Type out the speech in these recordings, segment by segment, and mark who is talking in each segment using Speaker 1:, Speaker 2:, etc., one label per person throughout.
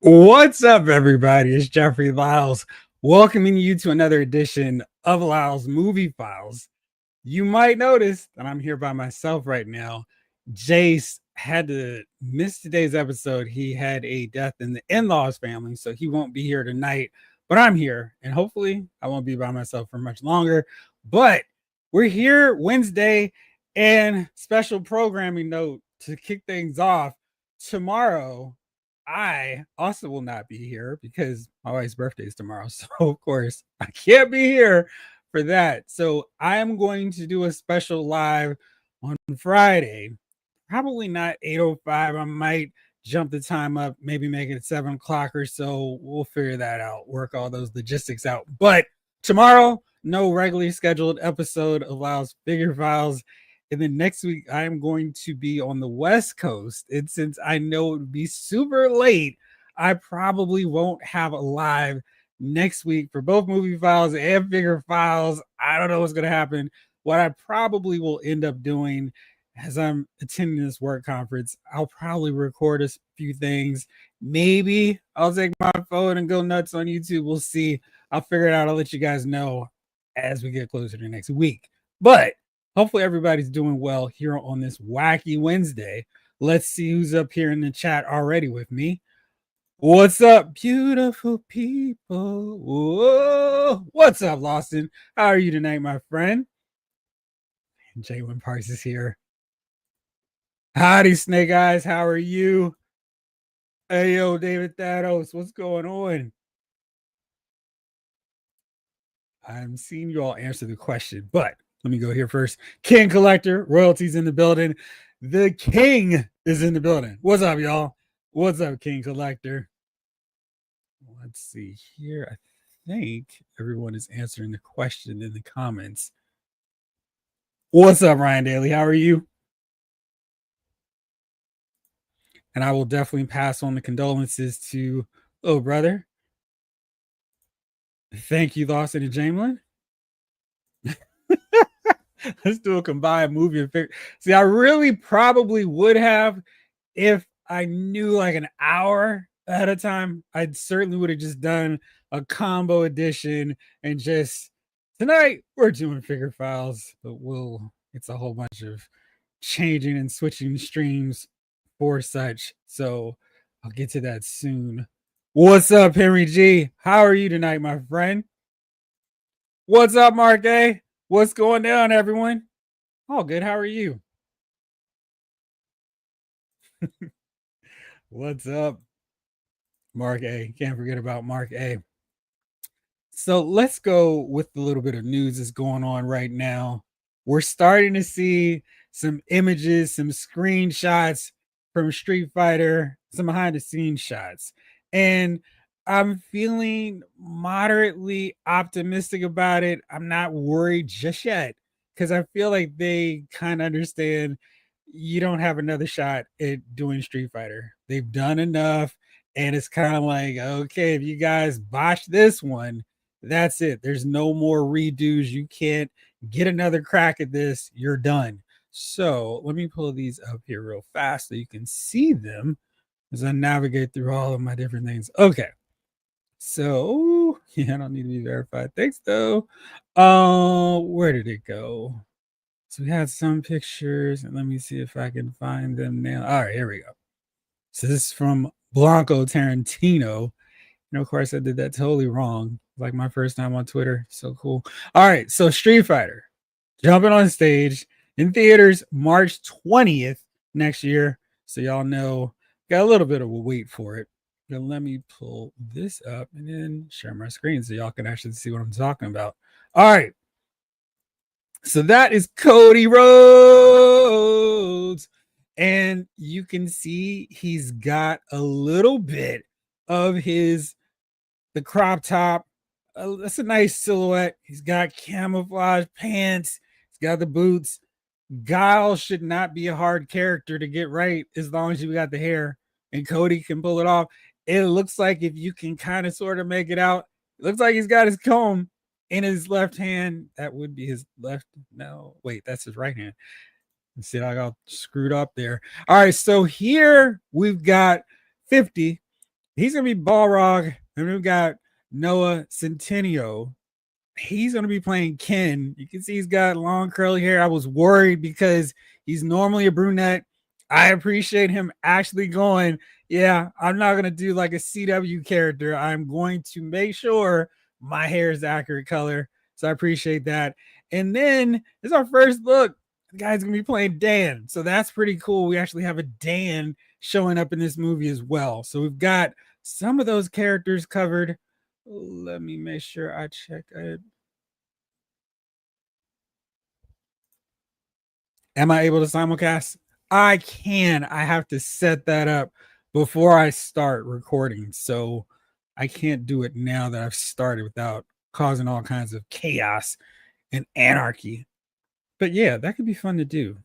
Speaker 1: What's up, everybody? It's Jeffrey Lyles, welcoming you to another edition of Lyles Movie Files. You might notice that I'm here by myself right now. Jace had to miss today's episode. He had a death in the in-laws family, so he won't be here tonight. But I'm here, and hopefully I won't be by myself for much longer. But we're here Wednesday, and special programming note to kick things off. Tomorrow, I also will not be here because my wife's birthday is tomorrow. So, of course, I can't be here for that. So, I am going to do a special live on Friday. Probably not 8:05. I might jump the time up, maybe make it 7 o'clock or so. We'll figure that out, work all those logistics out. But tomorrow, no regularly scheduled episode of Lyle's Figure Files. And then next week, I am going to be on the West Coast. And since I know it would be super late, I probably won't have a live next week for both Movie Files and Figure Files. I don't know what's going to happen. What I probably will end up doing as I'm attending this work conference, I'll probably record a few things. Maybe I'll take my phone and go nuts on YouTube. We'll see. I'll figure it out. I'll let you guys know as we get closer to next week. But hopefully everybody's doing well here on this wacky Wednesday. Let's see who's up here in the chat already with me. What's up, beautiful people? Whoa. What's up, Lawson? How are you tonight, my friend? And Jalen Parks is here. Howdy, Snake Eyes. How are you? Hey, yo, David Thados. What's going on? I'm seeing you all answer the question, but let me go here first. King Collector, royalties in the building. The King is in the building. What's up, y'all? What's up, King Collector? Let's see here. I think everyone is answering the question in the comments. What's up, Ryan Daly? How are you? And I will definitely pass on the condolences to little brother. Thank you, Lawson and Jamelin. Let's do a combined movie and figure. See, I really probably would have if I knew like an hour ahead of time. I certainly would have just done a combo edition and just tonight we're doing Figure Files, but it's a whole bunch of changing and switching streams for such. So I'll get to that soon. What's up, Henry G? How are you tonight, my friend? What's up, Mark A? What's going down, everyone? Oh, good. How are you? What's up, Mark A? Can't forget about Mark A. So let's go with the little bit of news that's going on right now. We're starting to see some images, some screenshots from Street Fighter, some behind the scenes shots. And I'm feeling moderately optimistic about it. I'm not worried just yet because I feel like they kind of understand you don't have another shot at doing Street Fighter. They've done enough. And it's kind of like, okay, if you guys botch this one, that's it. There's no more redos. You can't get another crack at this. You're done. So let me pull these up here real fast so you can see them as I navigate through all of my different things. Okay. So yeah, I don't need to be verified. Thanks though. Where did it go? So we had some pictures, and let me see if I can find them now. All right, here we go. So this is from Blanco Tarantino. Of course, I did that totally wrong. Like my first time on Twitter. So cool. All right. So Street Fighter jumping on stage in theaters March 20th next year. So y'all know, got a little bit of a wait for it. Now let me pull this up and then share my screen so y'all can actually see what I'm talking about. All right. So that is Cody Rhodes. And you can see he's got a little bit of the crop top. That's a nice silhouette. He's got camouflage pants. He's got the boots. Guile should not be a hard character to get right as long as you got the hair. And Cody can pull it off. It looks like if you can kind of sort of make it out, it looks like he's got his comb in his left hand. That would be his left. No, wait, that's his right hand. See, I got screwed up there. All right, so here we've got 50 He's gonna be Balrog, and we've got Noah Centineo. He's gonna be playing Ken. You can see he's got long curly hair. I was worried because he's normally a brunette. I appreciate him actually going, yeah, I'm not gonna do like a CW character. I'm going to make sure my hair is accurate color. So I appreciate that. And then this is our first look. The guy's gonna be playing Dan. So that's pretty cool. We actually have a Dan showing up in this movie as well. So we've got some of those characters covered. Let me make sure I check it. Am I able to simulcast? I can. I have to set that up before I start recording. So I can't do it now that I've started without causing all kinds of chaos and anarchy. But yeah, that could be fun to do.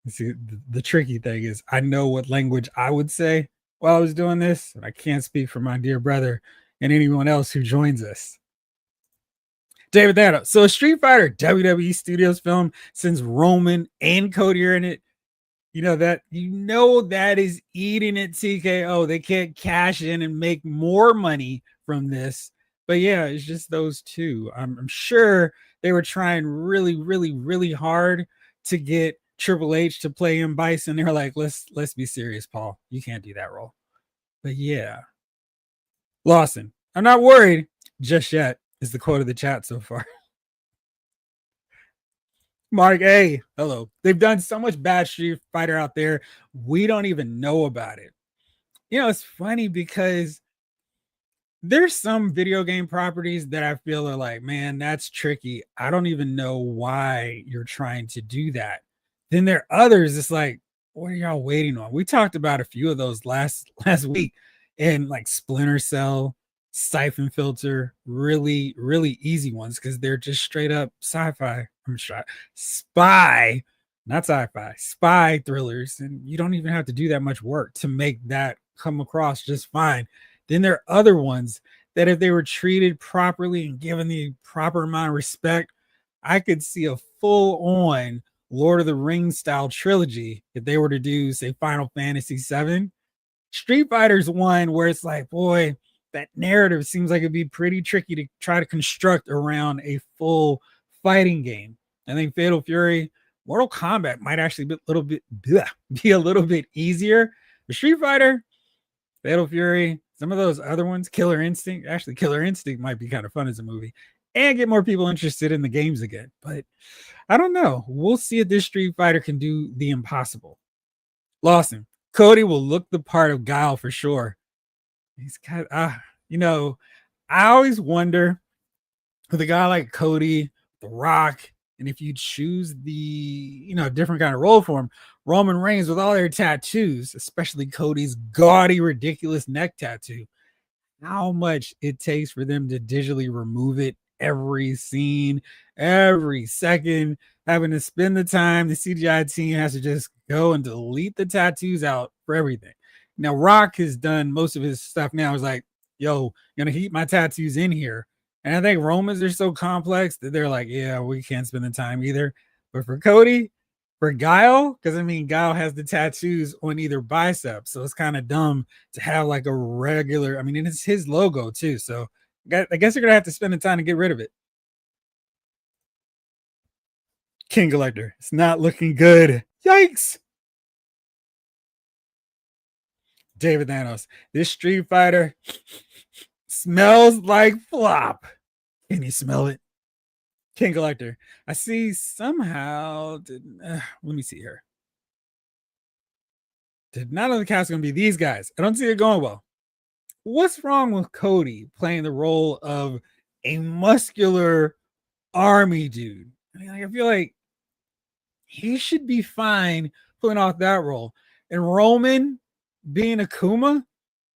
Speaker 1: See, the tricky thing is I know what language I would say while I was doing this, and I can't speak for my dear brother and anyone else who joins us. David Thanos. So Street Fighter WWE Studios film, since Roman and Cody are in it, that is eating at TKO. They can't cash in and make more money from this. But yeah, it's just those two. I'm sure they were trying really, really, really hard to get Triple H to play him Bison. They're like, let's be serious, Paul. You can't do that role. But yeah. Lawson, I'm not worried just yet, is the quote of the chat so far. Mark A. Hello. They've done so much bad Street Fighter out there. We don't even know about it. It's funny because there's some video game properties that I feel are like, man, that's tricky. I don't even know why you're trying to do that. Then there are others, it's like, what are y'all waiting on? We talked about a few of those last week, and like Splinter Cell, Siphon Filter, really, really easy ones because they're just straight up sci-fi. I'm sorry, spy, not sci-fi, spy thrillers, and you don't even have to do that much work to make that come across just fine. Then there are other ones that if they were treated properly and given the proper amount of respect, I could see a full-on Lord of the Rings style trilogy if they were to do, say, Final Fantasy VII. Street Fighter's one where it's like, boy, that narrative seems like it'd be pretty tricky to try to construct around a full fighting game. I think Fatal Fury, Mortal Kombat might actually be a little bit easier. The Street Fighter, Fatal Fury, some of those other ones, Killer Instinct. Actually, Killer Instinct might be kind of fun as a movie and get more people interested in the games again. But I don't know. We'll see if this Street Fighter can do the impossible. Lawson, Cody will look the part of Guile for sure. He's got, I always wonder with a guy like Cody, The Rock, and if you choose the, different kind of role for him, Roman Reigns with all their tattoos, especially Cody's gaudy, ridiculous neck tattoo, how much it takes for them to digitally remove it every scene, every second, having to spend the time. The CGI team has to just go and delete the tattoos out for everything. Now, Rock has done most of his stuff now. He's like, yo, gonna keep my tattoos in here. And I think Romans are so complex that they're like, yeah, we can't spend the time either. But for Cody, for Guile, because Guile has the tattoos on either bicep, so it's kind of dumb to have like a regular. And it's his logo too, so I guess you're gonna have to spend the time to get rid of it. King Collector, it's not looking good. Yikes! David Thanos, this Street Fighter smells like flop. Can you smell it? King Collector, I see somehow. Let me see here. Did not know the cast going to be these guys. I don't see it going well. What's wrong with Cody playing the role of a muscular army dude? I feel like he should be fine pulling off that role. And Roman being Akuma,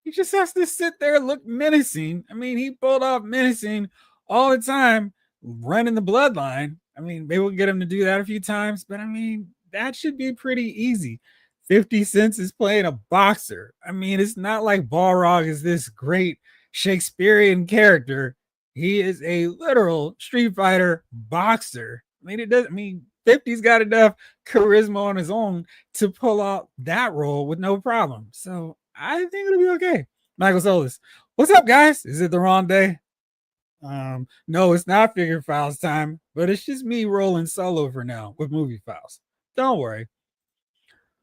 Speaker 1: he just has to sit there and look menacing. He pulled off menacing all the time, running the bloodline. Maybe we'll get him to do that a few times, but that should be pretty easy. 50 Cent is playing a boxer. It's not like Balrog is this great Shakespearean character. He is a literal Street Fighter boxer. It does. 50's got enough charisma on his own to pull out that role with no problem. So I think it'll be okay. Michael Solis. What's up, guys? Is it the wrong day? No, it's not Figure Files time, but it's just me rolling solo for now with Movie Files. Don't worry.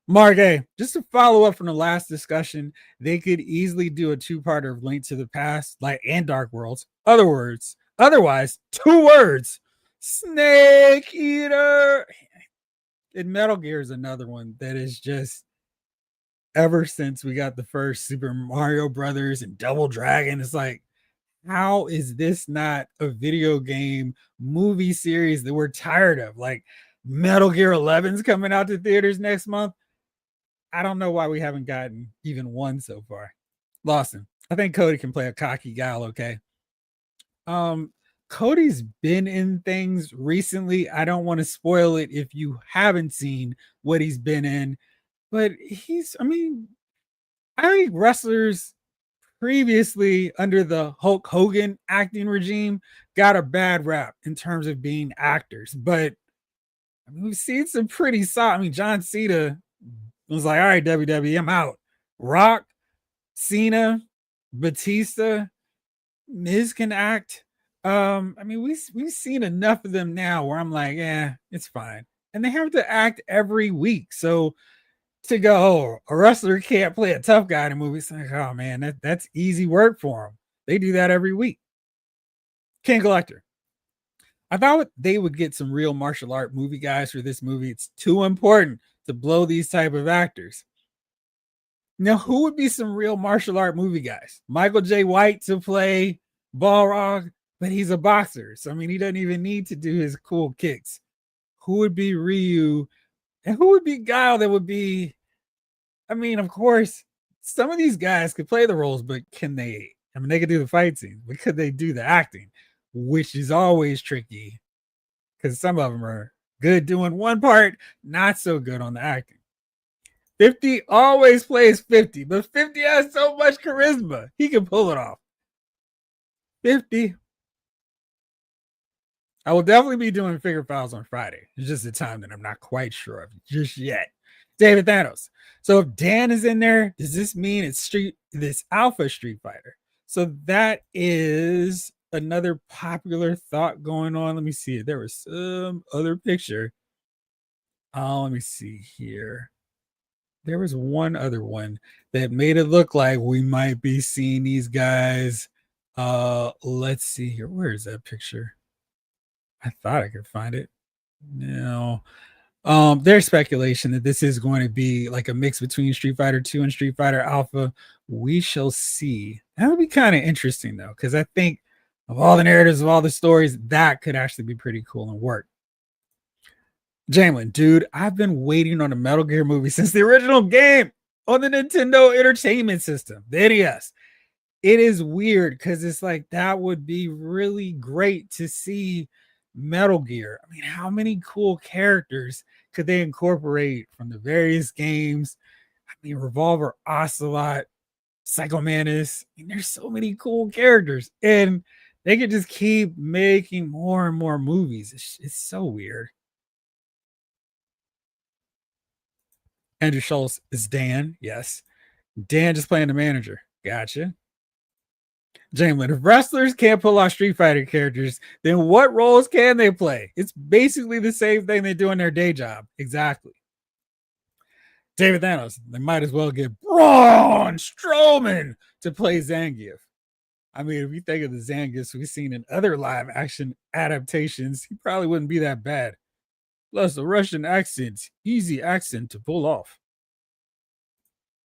Speaker 1: Mark A, just to follow up from the last discussion, they could easily do a two-parter of Link to the Past, like and Dark Worlds. Otherwise, two words. Snake Eater. And Metal Gear is another one that is just ever since we got the first Super Mario Brothers and Double Dragon, it's like, how is this not a video game movie series that we're tired of? Like Metal Gear 11's coming out to theaters next month. I don't know why we haven't gotten even one so far. Lawson, I think Cody can play a cocky gal, okay? Um, Cody's been in things recently. I don't want to spoil it if you haven't seen what he's been in, but I think wrestlers previously under the Hulk Hogan acting regime got a bad rap in terms of being actors, but we've seen some pretty solid. John Cena was like, all right, WWE, I'm out. Rock, Cena, Batista, Miz can act. We've seen enough of them now where I'm like, yeah, it's fine. And they have to act every week. So to go, oh, a wrestler can't play a tough guy in a movie, it's like, oh man, that's easy work for them. They do that every week. King Collector. I thought they would get some real martial art movie guys for this movie. It's too important to blow these type of actors. Now, who would be some real martial art movie guys? Michael J. White to play Balrog, but he's a boxer. So, he doesn't even need to do his cool kicks. Who would be Ryu? And who would be Guile that would be? Of course, some of these guys could play the roles, but can they? They could do the fight scenes, but could they do the acting? Which is always tricky because some of them are good doing one part, not so good on the acting. 50 always plays 50, but 50 has so much charisma. He can pull it off. 50. I will definitely be doing Figure Files on Friday. It's just a time that I'm not quite sure of just yet. David Thanos. So if Dan is in there, does this mean it's this Alpha Street Fighter? So that is another popular thought going on. Let me see. There was some other picture. Let me see here. There was one other one that made it look like we might be seeing these guys. Let's see here. Where is that picture? I thought I could find it. No. There's speculation that this is going to be like a mix between Street Fighter 2 and Street Fighter Alpha. We shall see. That would be kind of interesting though, because I think of all the narratives, of all the stories, that could actually be pretty cool and work. Jamelin, dude, I've been waiting on a Metal Gear movie since the original game on the Nintendo Entertainment System, the NES. It is weird because it's like that would be really great to see Metal Gear. How many cool characters could they incorporate from the various games? Revolver, Ocelot, Psycho Mantis. There's so many cool characters, and they could just keep making more and more movies. It's so weird. Andrew Schultz is Dan. Yes. Dan just playing the manager. Gotcha. Jamelin, if wrestlers can't pull off Street Fighter characters, then what roles can they play? It's basically the same thing they do in their day job. Exactly. David Thanos, they might as well get Braun Strowman to play Zangief. If you think of the Zangief we've seen in other live action adaptations, he probably wouldn't be that bad. Plus, the Russian accent's easy accent to pull off.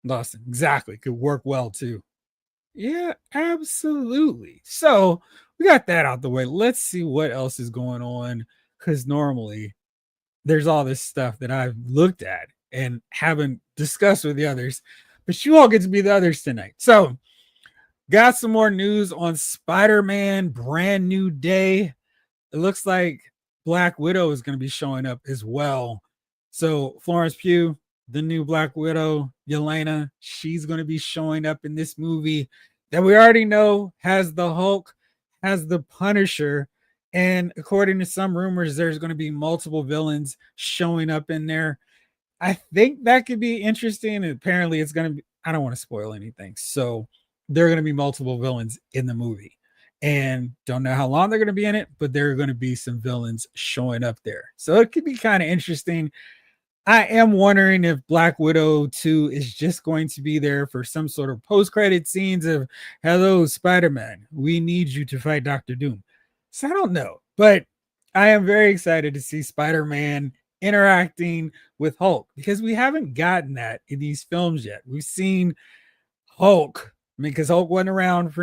Speaker 1: Lawson, exactly. Could work well too. Yeah, absolutely. So we got that out the way. Let's see what else is going on. Because normally there's all this stuff that I've looked at and haven't discussed with the others, but you all get to be the others tonight. So got some more news on Spider-Man Brand New Day. It looks like Black Widow is going to be showing up as well. So Florence Pugh, the new Black Widow, Yelena, she's going to be showing up in this movie that we already know has the Hulk, has the Punisher, and according to some rumors, there's going to be multiple villains showing up in there. I think that could be interesting. And apparently it's going to be, I don't want to spoil anything. So there are going to be multiple villains in the movie. And don't know how long they're going to be in it, but there are going to be some villains showing up there. So it could be kind of interesting. I am wondering if Black Widow 2 is just going to be there for some sort of post-credit scenes of hello, Spider-Man, we need you to fight Doctor Doom. So I don't know. But I am very excited to see Spider-Man interacting with Hulk because we haven't gotten that in these films yet. We've seen Hulk. I mean, because Hulk wasn't around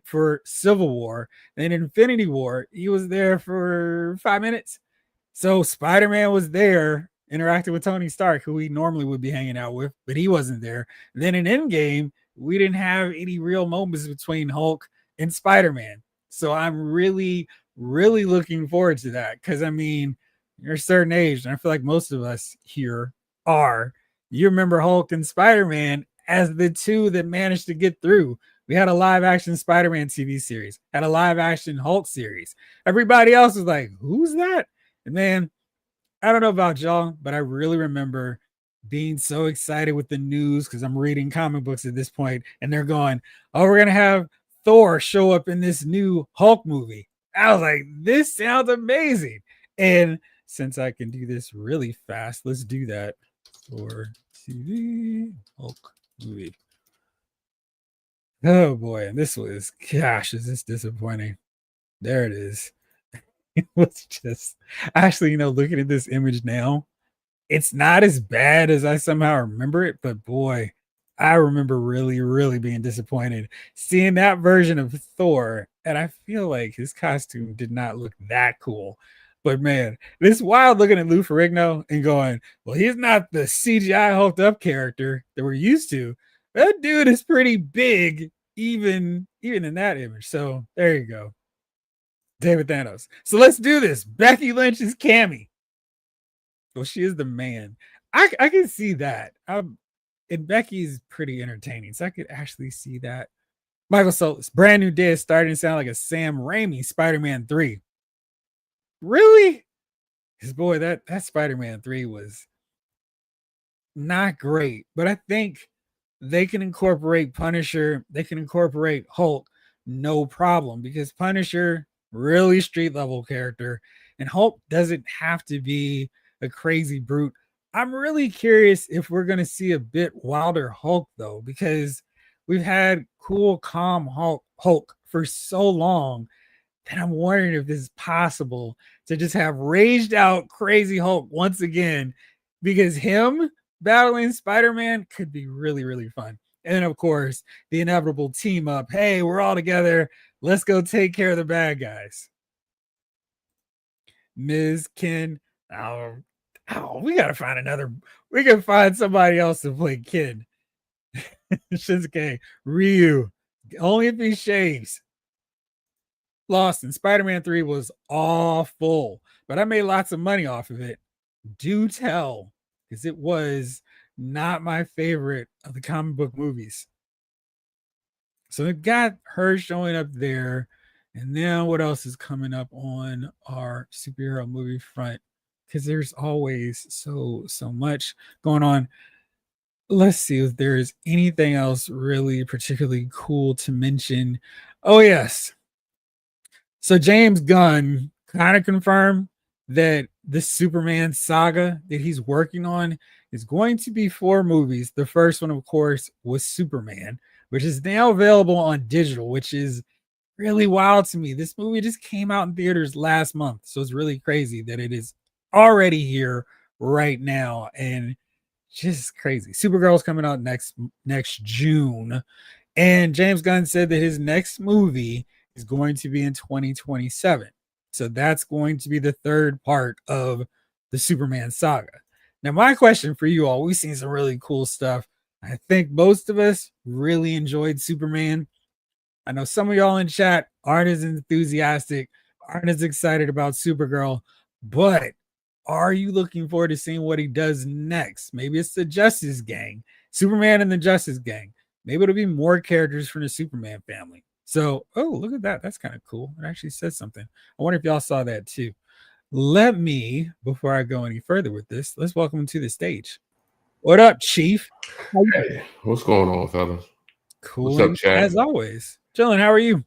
Speaker 1: for Civil War. Then Infinity War, he was there for 5 minutes. So Spider-Man was there interacting with Tony Stark, who we normally would be hanging out with, but he wasn't there. And then in Endgame, we didn't have any real moments between Hulk and Spider-Man. So I'm really, really looking forward to that. Because I mean, you're a certain age, and I feel like most of us here are. You remember Hulk and Spider-Man as the two that managed to get through. We had a live action Spider-Man TV series, had a live action Hulk series. Everybody else was like, who's that? And man, I don't know about y'all, but I really remember being so excited with the news because I'm reading comic books at this point, and they're going, "Oh, we're gonna have Thor show up in this new Hulk movie." I was like, "This sounds amazing!" And since I can do this really fast, let's do that. Thor TV Hulk movie. Oh boy, and this was, gosh, is this disappointing? There it is. It was just actually, looking at this image now, it's not as bad as I somehow remember it, but boy, I remember really, really being disappointed seeing that version of Thor. And I feel like his costume did not look that cool. But man, it's wild looking at Lou Ferrigno and going, well, he's not the CGI hulked up character that we're used to. That dude is pretty big, even in that image. So there you go. David Thanos. So let's do this. Becky Lynch is Cammy. Well, she is the man. I can see that. And Becky's pretty entertaining, so I could actually see that. Michael Solis, brand new day is starting to sound like a Sam Raimi Spider-Man 3. Really? Because boy, that Spider-Man 3 was not great, but I think they can incorporate Punisher, they can incorporate Hulk, no problem, because Punisher, really street level character, and Hulk doesn't have to be a crazy brute. I'm really curious if we're going to see a bit wilder Hulk though, because we've had cool, calm Hulk for so long that I'm wondering if this is possible to just have raged out crazy Hulk once again, because him battling Spider-Man could be really, really fun. And then, of course, the inevitable team up. Hey, we're all together. Let's go take care of the bad guys. Ms. Ken. Oh, we got to find another. We can find somebody else to play Ken. Shinsuke, Ryu. Only if he shaves. Lost in Spider-Man 3 was awful, but I made lots of money off of it. Do tell, because it was not my favorite of the comic book movies. So we've got her showing up there. And then what else is coming up on our superhero movie front? Because there's always so much going on. Let's see if there is anything else really particularly cool to mention. Oh, yes. So James Gunn kind of confirmed that the Superman saga that he's working on is going to be 4 movies. The first one, of course, was Superman, which is now available on digital, which is really wild to me. This movie just came out in theaters last month, so it's really crazy that it is already here right now, and just crazy. Supergirl's coming out next June, and James Gunn said that his next movie is going to be in 2027. So that's going to be the third part of the Superman saga. Now, my question for you all, we've seen some really cool stuff. I think most of us really enjoyed Superman. I know some of y'all in chat aren't as enthusiastic, aren't as excited about Supergirl, but are you looking forward to seeing what he does next? Maybe it's the Justice Gang, Superman and the Justice Gang. Maybe it'll be more characters from the Superman family. So, oh, look at that. That's kind of cool. It actually says something. I wonder if y'all saw that too. Let me, before I go any further with this, let's welcome him to the stage. What up, Chief?
Speaker 2: Hey, what's going on, fellas?
Speaker 1: Cool.
Speaker 2: What's up,
Speaker 1: And
Speaker 2: Chad?
Speaker 1: as always, Jillian, how are you?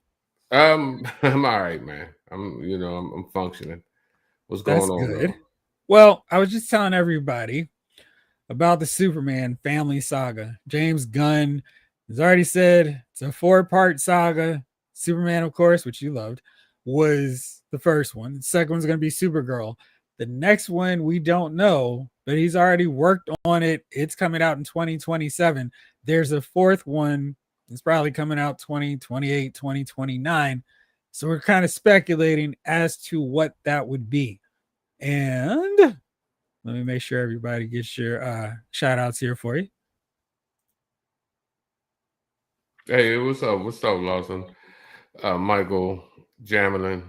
Speaker 2: I'm all right, man. I'm functioning. What's
Speaker 1: That's
Speaker 2: going on
Speaker 1: good.
Speaker 2: though?
Speaker 1: Well, I was just telling everybody about the Superman family saga. James Gunn has already said it's a 4-part saga. Superman, of course, which you loved, was the first one. The second one's going to be Supergirl. The next one, we don't know, but he's already worked on it. It's coming out in 2027. There's a fourth one. It's probably coming out 2028, 2029. So we're kind of speculating as to what that would be. And let me make sure everybody gets your shout outs here for you.
Speaker 2: Hey, what's up? What's up, Lawson? Michael, Jamelin,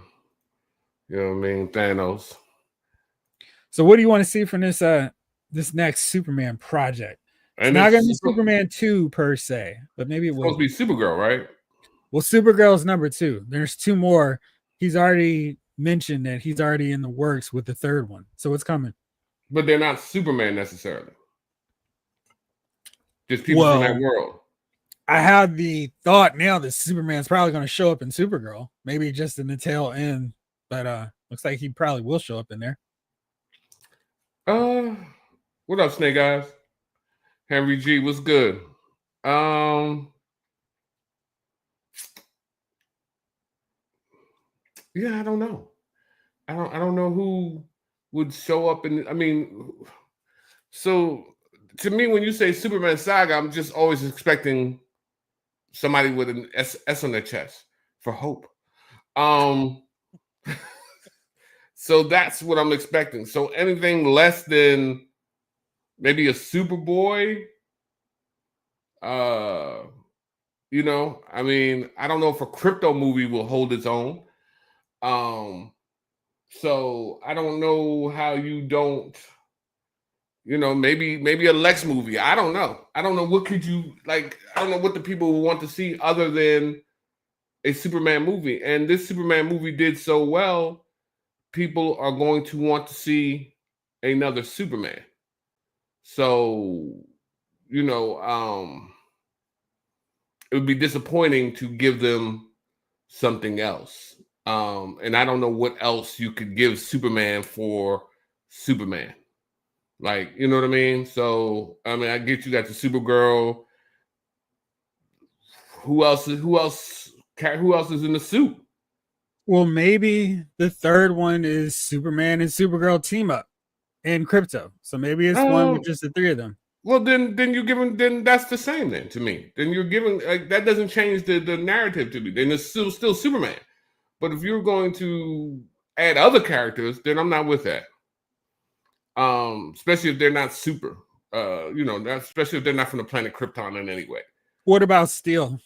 Speaker 2: you know what I mean? Thanos.
Speaker 1: So what do you want to see from this next Superman project? It's
Speaker 2: And
Speaker 1: not
Speaker 2: it's
Speaker 1: gonna be Superman 2 per se, but maybe it will
Speaker 2: supposed to
Speaker 1: be.
Speaker 2: be Supergirl, right?
Speaker 1: Well, Supergirl's number 2. There's 2 more. He's already mentioned that he's already in the works with the third one. So it's coming.
Speaker 2: But they're not Superman necessarily. Just people from that
Speaker 1: Well,
Speaker 2: world.
Speaker 1: I have the thought now that Superman's probably going to show up in Supergirl, maybe just in the tail end, but looks like he probably will show up in there.
Speaker 2: What up, Snake Eyes? Henry G, what's good? Yeah, I don't know. I don't know who would show up in. I mean, so to me, when you say Superman Saga, I'm just always expecting somebody with an S on their chest for hope. Um, so that's what I'm expecting. So anything less than maybe a Superboy, I mean, I don't know if a crypto movie will hold its own. So I don't know how you don't, maybe a Lex movie. I don't know. I don't know what could you like. I don't know what the people would want to see other than a Superman movie. And this Superman movie did so well, people are going to want to see another Superman. So, it would be disappointing to give them something else. And I don't know what else you could give Superman for Superman. Like, you know what I mean? So, I mean, I get you got the Supergirl. Who else is in the suit?
Speaker 1: Well, maybe the third one is Superman and Supergirl team up in crypto. So maybe it's one with just the 3 of them.
Speaker 2: Well, then you're giving. Then that's the same. Then to me, then you're giving. Like, that doesn't change the narrative to me. Then it's still Superman. But if you're going to add other characters, then I'm not with that. Especially if they're not super. Especially if they're not from the planet Krypton in any way.
Speaker 1: What about Steel?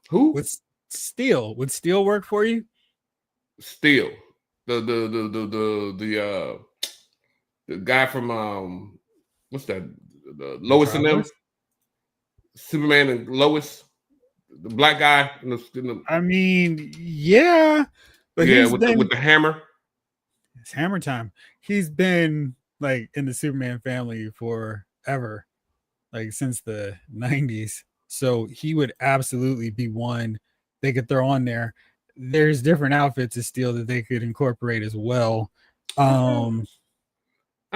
Speaker 2: Who?
Speaker 1: With Steel? Would Steel work for you?
Speaker 2: Steel, the guy from what's that? The Lois and them. Superman and Lois, the black guy.
Speaker 1: I mean, yeah, but
Speaker 2: yeah, with the hammer.
Speaker 1: It's hammer time. He's been like in the Superman family forever, like since the 90s. So he would absolutely be one they could throw on there. There's different outfits of Steel that they could incorporate as well.
Speaker 2: I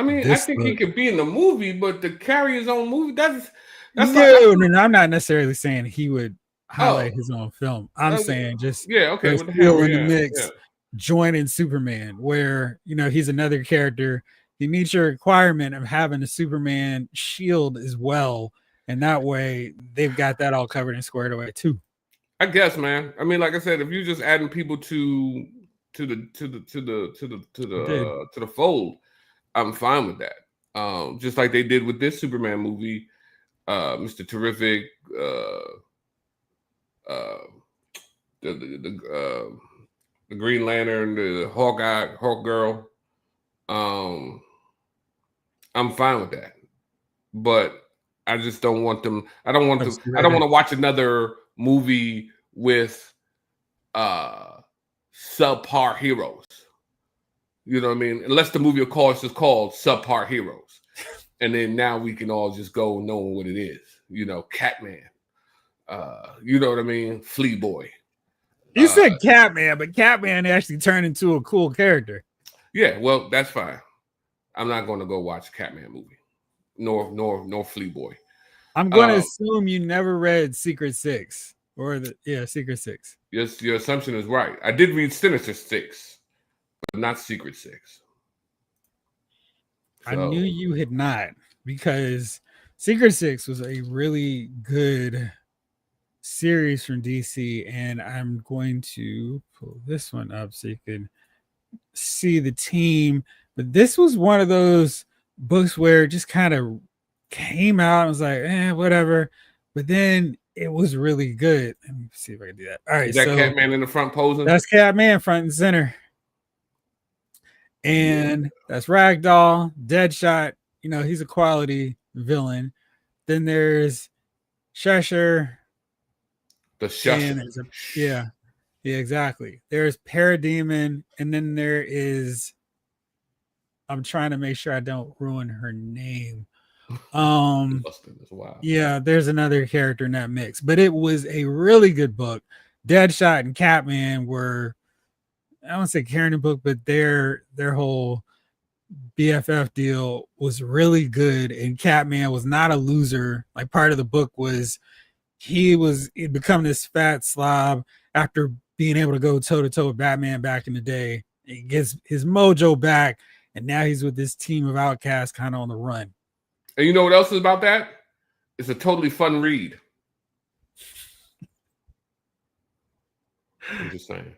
Speaker 2: mean, I think he could be in the movie, but to carry his own movie, that's
Speaker 1: no. I'm not necessarily saying he would highlight his own film. I'm saying just
Speaker 2: okay, with the
Speaker 1: Steel
Speaker 2: hammer,
Speaker 1: in the mix, joining Superman, where he's another character. He meets your requirement of having a Superman shield as well, and that way they've got that all covered and squared away too.
Speaker 2: I guess, man. I mean, like I said, if you're just adding people to the fold, I'm fine with that. Just like they did with this Superman movie, Mr. Terrific, the Green Lantern, the Hawk Girl. I'm fine with that, but I just don't want them. I don't want to watch another movie with subpar heroes. You know what I mean? Unless the movie, of course, is called Subpar Heroes, and then now we can all just go knowing what it is. Catman. You know what I mean? Flea Boy.
Speaker 1: You said Catman, but Catman actually turned into a cool character.
Speaker 2: Yeah, well, that's fine. I'm not going to go watch a Catman movie, nor Flea Boy.
Speaker 1: I'm going to assume you never read Secret Six Secret Six.
Speaker 2: Yes, your assumption is right. I did read Sinister Six, but not Secret Six.
Speaker 1: So, I knew you had not, because Secret Six was a really good series from DC, and I'm going to pull this one up so you can see the team. But this was one of those books where it just kind of came out and was like, whatever. But then it was really good. Let me see if I can do that. All right,
Speaker 2: is that Catman in the front posing?
Speaker 1: That's Catman front and center. And that's Ragdoll, Deadshot. You know, he's a quality villain. Then there's Cheshire.
Speaker 2: The Cheshire.
Speaker 1: Yeah, exactly. There's Parademon, and then there is, I'm trying to make sure I don't ruin her name. Yeah, there's another character in that mix, but it was a really good book. Deadshot and Catman were, I don't say carrying the book, but their whole BFF deal was really good, and Catman was not a loser. Like, part of the book was he'd become this fat slob after being able to go toe to toe with Batman back in the day. He gets his mojo back, and now he's with this team of outcasts kind of on the run.
Speaker 2: And you know what else is about that? It's a totally fun read. I'm just saying.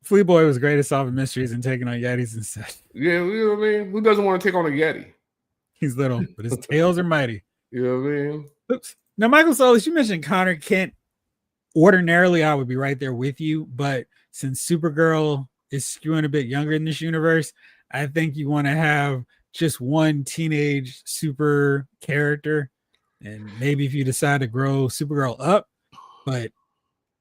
Speaker 1: Flea Boy was great at solving mysteries and taking on Yetis and stuff.
Speaker 2: Yeah, you know what I mean? Who doesn't want to take on a Yeti?
Speaker 1: He's little, but his tails are mighty.
Speaker 2: You know what I mean?
Speaker 1: Oops. Now, Michael Solis, you mentioned Connor Kent. Ordinarily, I would be right there with you, but since Supergirl is skewing a bit younger in this universe, I think you want to have just one teenage super character, and maybe if you decide to grow Supergirl up, but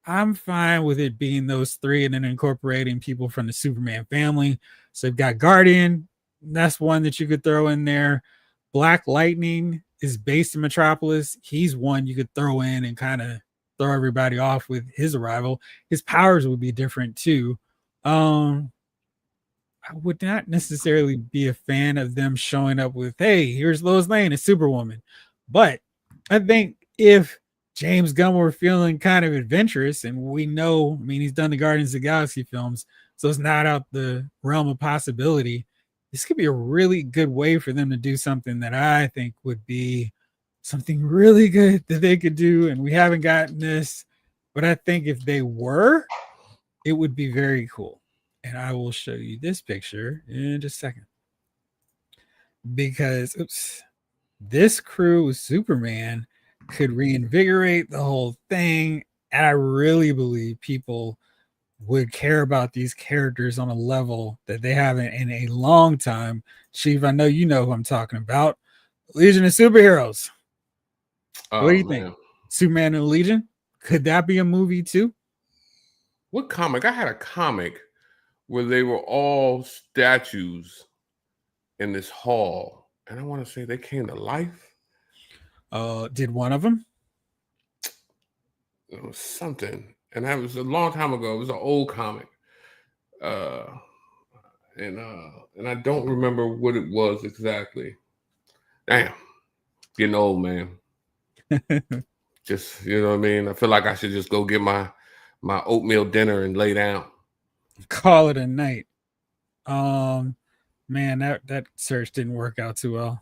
Speaker 1: I'm fine with it being those three and then incorporating people from the Superman family. So you've got Guardian, that's one that you could throw in there. Black Lightning is based in Metropolis. He's one you could throw in and kind of throw everybody off with his arrival. His powers would be different too. I would not necessarily be a fan of them showing up with, hey, here's Lois Lane as Superwoman. But I think if James Gunn were feeling kind of adventurous, and we know, I mean, he's done the Guardians of the Galaxy films, so it's not out the realm of possibility. This could be a really good way for them to do something that I think would be something really good that they could do. And we haven't gotten this, but I think if they were, it would be very cool. And I will show you this picture in just a second. Because, this crew with Superman could reinvigorate the whole thing. And I really believe people would care about these characters on a level that they haven't in a long time. Chief, I know you know who I'm talking about. Legion of Superheroes. What do you think? Superman and Legion? Could that be a movie too?
Speaker 2: What comic? I had a comic where they were all statues in this hall, and I want to say they came to life.
Speaker 1: Did one of them?
Speaker 2: It was something, and that was a long time ago. It was an old comic, and I don't remember what it was exactly. Damn, getting old, man. Just, you know what I mean? I feel like I should just go get my oatmeal dinner and lay down.
Speaker 1: Call it a night. Man, that search didn't work out too well.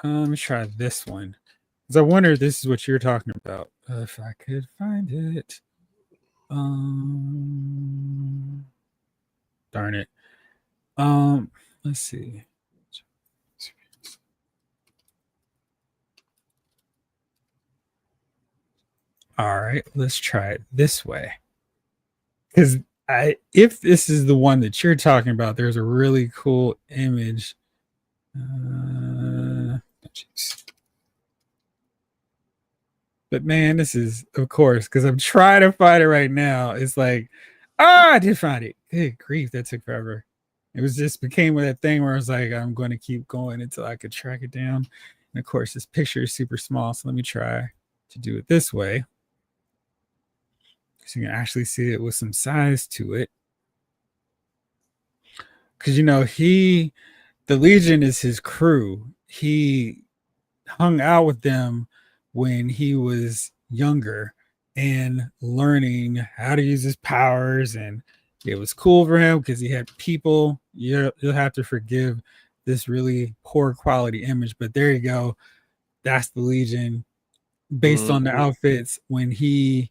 Speaker 1: Let me try this one, because I wonder if this is what you're talking about. If I could find it. Darn it. Let's see. All right, let's try it this way. Because if this is the one that you're talking about, there's a really cool image. But man, this is, of course, because I'm trying to find it right now. It's like, I did find it. Good grief, that took forever. It was just became that thing where I was like, I'm going to keep going until I could track it down. And of course, this picture is super small, so let me try to do it this way, so you can actually see it with some size to it. Because the Legion is his crew. He hung out with them when he was younger and learning how to use his powers, and it was cool for him because he had people. You'll have to forgive this really poor quality image, but there you go. That's the Legion based on the outfits when he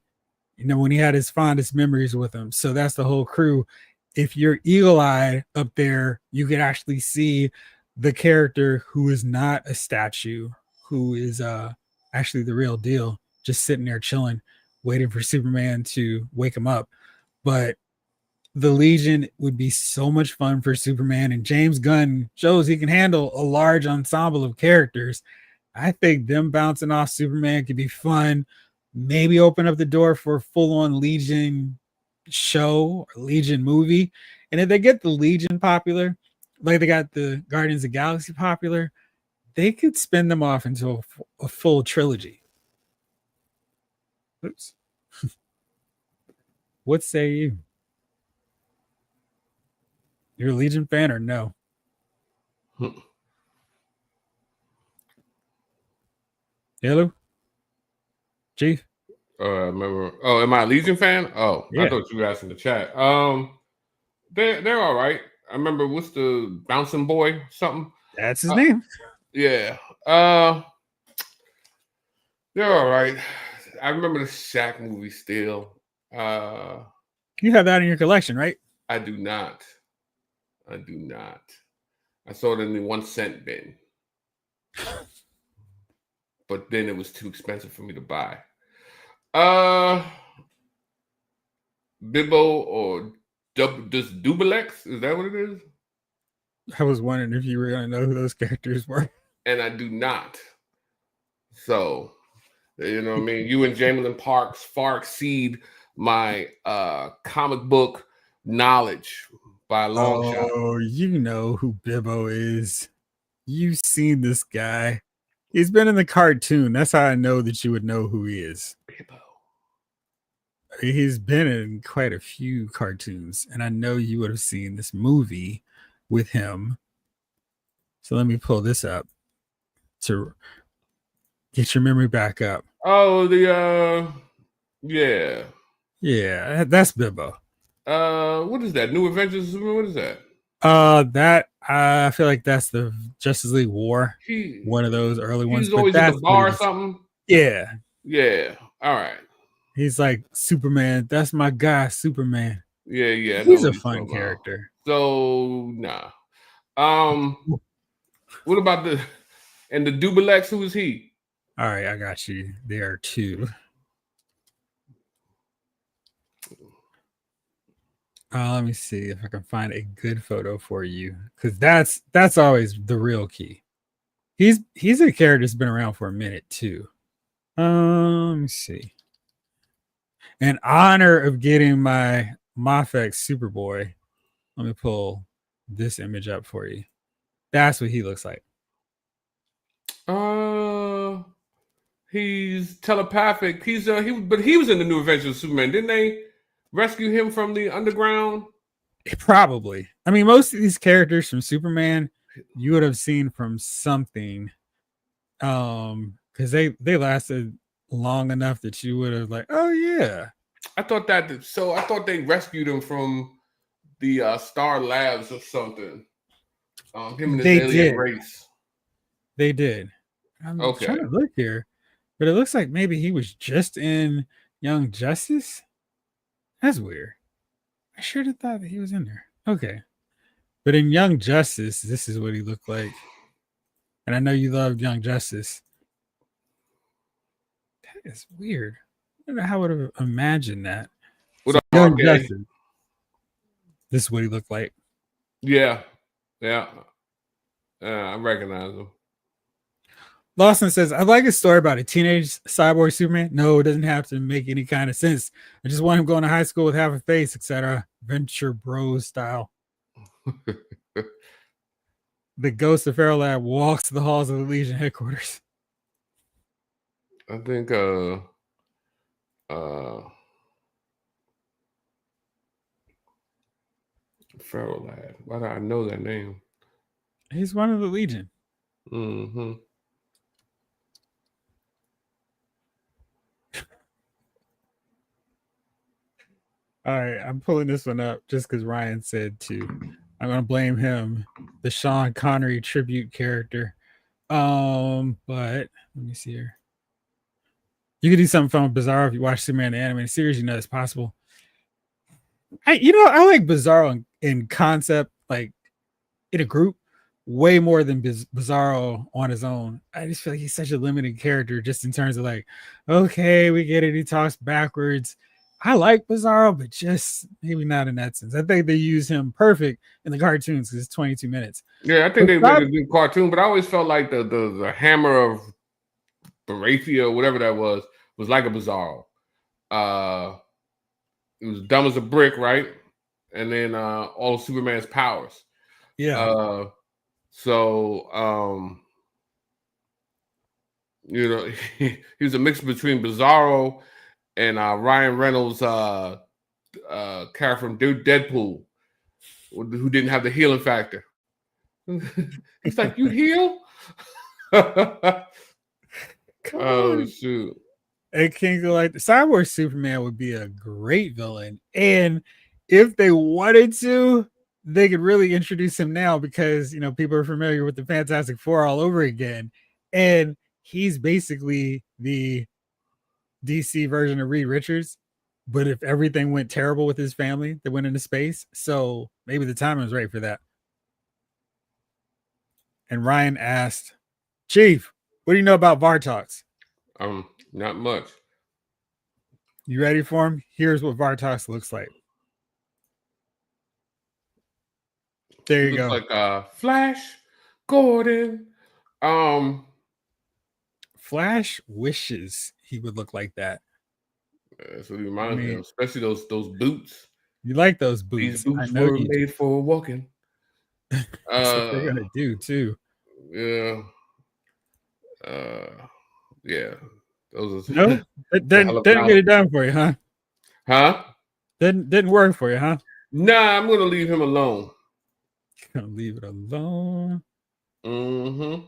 Speaker 1: had his fondest memories with him. So that's the whole crew. If you're eagle-eyed up there, you can actually see the character who is not a statue, who is actually the real deal, just sitting there chilling, waiting for Superman to wake him up. But the Legion would be so much fun for Superman, and James Gunn shows he can handle a large ensemble of characters. I think them bouncing off Superman could be fun. Maybe open up the door for a full-on Legion show or Legion movie. And if they get the Legion popular, like they got the Guardians of the Galaxy popular, they could spin them off into a full trilogy. Oops. What say you? You're a Legion fan or no? Hello? Chief?
Speaker 2: Remember? Oh, am I a Legion fan? Oh, yeah. I thought you were asking the chat. They're all right. I remember what's the bouncing boy something?
Speaker 1: That's his name.
Speaker 2: Yeah. They're all right. I remember the Shaq movie still.
Speaker 1: You have that in your collection, right?
Speaker 2: I do not. I saw it in the 1 cent bin. But then it was too expensive for me to buy. Bibbo or just Dubelex? Is that what it is?
Speaker 1: I was wondering if you were going to know who those characters were.
Speaker 2: And I do not. So, you know what I mean? You and Jamelin Parks far exceed my comic book knowledge by a long shot.
Speaker 1: Oh, you know who Bibbo is. You've seen this guy. He's been in the cartoon. That's how I know that you would know who he is.
Speaker 2: Bibbo.
Speaker 1: He's been in quite a few cartoons, and I know you would have seen this movie with him. So let me pull this up to get your memory back up.
Speaker 2: Oh, yeah.
Speaker 1: Yeah, that's Bibbo.
Speaker 2: What is that? New Adventures of Superman? What is that?
Speaker 1: That I feel like that's the Justice League War. One of those early ones.
Speaker 2: He's always in the bar or something.
Speaker 1: Yeah.
Speaker 2: Yeah. All right.
Speaker 1: He's like Superman. That's my guy, Superman.
Speaker 2: Yeah.
Speaker 1: He's a fun character.
Speaker 2: So nah. What about the Dubelex? Who is he?
Speaker 1: All right, I got you. There are two. Let me see if I can find a good photo for you, because that's always the real key. He's a character that's been around for a minute too. Let me see. In honor of getting my Moffat Superboy, let me pull this image up for you. That's what he looks like.
Speaker 2: He's telepathic. He was in the New Adventures of Superman. Didn't they rescue him from the underground?
Speaker 1: Probably. I mean, most of these characters from Superman you would have seen from something, because they lasted long enough that you would have like, oh yeah.
Speaker 2: I thought they rescued him from the Star Labs or something. Him and his alien race.
Speaker 1: They did. I'm trying to look here, but it looks like maybe he was just in Young Justice. That's weird. I should have thought that he was in there. Okay. But in Young Justice, this is what he looked like. And I know you loved Young Justice. That is weird. I don't know how I would have imagined that. So Young Justice. This is what he looked like.
Speaker 2: Yeah. I recognize him.
Speaker 1: Lawson says, I like a story about a teenage cyborg Superman. No, it doesn't have to make any kind of sense. I just want him going to high school with half a face, etc. Venture Bros style. The ghost of Pharaoh Lad walks the halls of the Legion headquarters.
Speaker 2: I think Pharaoh Lad. Why do I know that name?
Speaker 1: He's one of the Legion.
Speaker 2: Mm-hmm.
Speaker 1: All right, I'm pulling this one up just because Ryan said to. I'm gonna blame him, the Sean Connery tribute character. But let me see here. You could do something fun with Bizarro if you watch Superman the animated series. You know it's possible. I like Bizarro in concept, like in a group, way more than Bizarro on his own. I just feel like he's such a limited character, just in terms of like, okay, we get it. He talks backwards. I like Bizarro, but just maybe not in that sense. I think they use him perfect in the cartoons because it's 22 minutes.
Speaker 2: Yeah, I think they made a good cartoon, but I always felt like the hammer of Baratheon, whatever that was like a Bizarro. It was dumb as a brick, right? And then all of Superman's powers.
Speaker 1: Yeah.
Speaker 2: So he was a mix between Bizarro and Ryan Reynolds' character from Deadpool, who didn't have the healing factor. He's like, you heal?
Speaker 1: Come
Speaker 2: Oh
Speaker 1: on.
Speaker 2: shoot.
Speaker 1: It can't go like the Cyborg Superman would be a great villain. And if they wanted to, they could really introduce him now because people are familiar with the Fantastic Four all over again. And he's basically the DC version of Reed Richards. But if everything went terrible with his family, they went into space. So maybe the timing was right for that. And Ryan asked, Chief, what do you know about Vartox?
Speaker 2: Not much.
Speaker 1: You ready for him? Here's what Vartox looks like. There you go.
Speaker 2: Like Flash Gordon.
Speaker 1: Flash wishes he would look like that.
Speaker 2: That's what he reminds me of, especially those boots.
Speaker 1: You like those boots?
Speaker 2: These boots were made for walking.
Speaker 1: That's what they're gonna do too.
Speaker 2: Yeah. Yeah. Those are
Speaker 1: no, didn't get it done for you, huh?
Speaker 2: Huh?
Speaker 1: Didn't work for you, huh?
Speaker 2: Nah, I'm gonna leave him alone.
Speaker 1: Gonna leave it alone.
Speaker 2: Mm-hmm.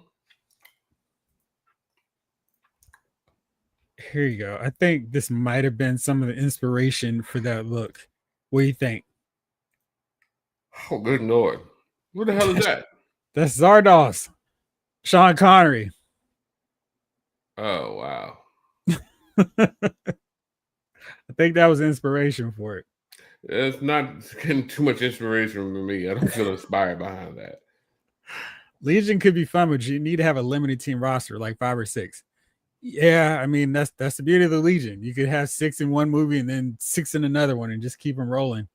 Speaker 1: Here you go. I think this might have been some of the inspiration for that look. What do you think?
Speaker 2: Oh, good Lord. What the hell is that?
Speaker 1: That's Zardos. Sean Connery.
Speaker 2: Oh, wow.
Speaker 1: I think that was inspiration for it.
Speaker 2: It's not getting too much inspiration from me. I don't feel inspired behind that.
Speaker 1: Legion could be fun, but you need to have a limited team roster, like 5 or 6. Yeah, I mean that's the beauty of the Legion. You could have 6 in one movie and then 6 in another one, and just keep them rolling.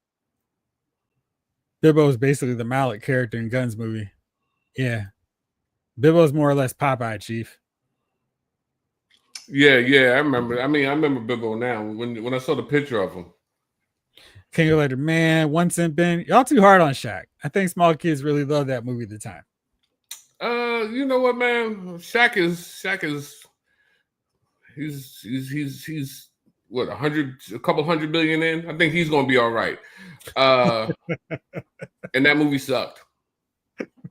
Speaker 1: Bibbo is basically the Mallet character in Guns movie. Yeah, Bibbo's more or less Popeye, Chief.
Speaker 2: Yeah, I remember. I remember Bibbo now. When I saw the picture of him.
Speaker 1: King of Later, man, 1 Cent Ben. Y'all too hard on Shaq. I think small kids really loved that movie at the time.
Speaker 2: You know what, man? Shaq is he's what, a couple hundred billion in. I think he's gonna be all right. And that movie sucked.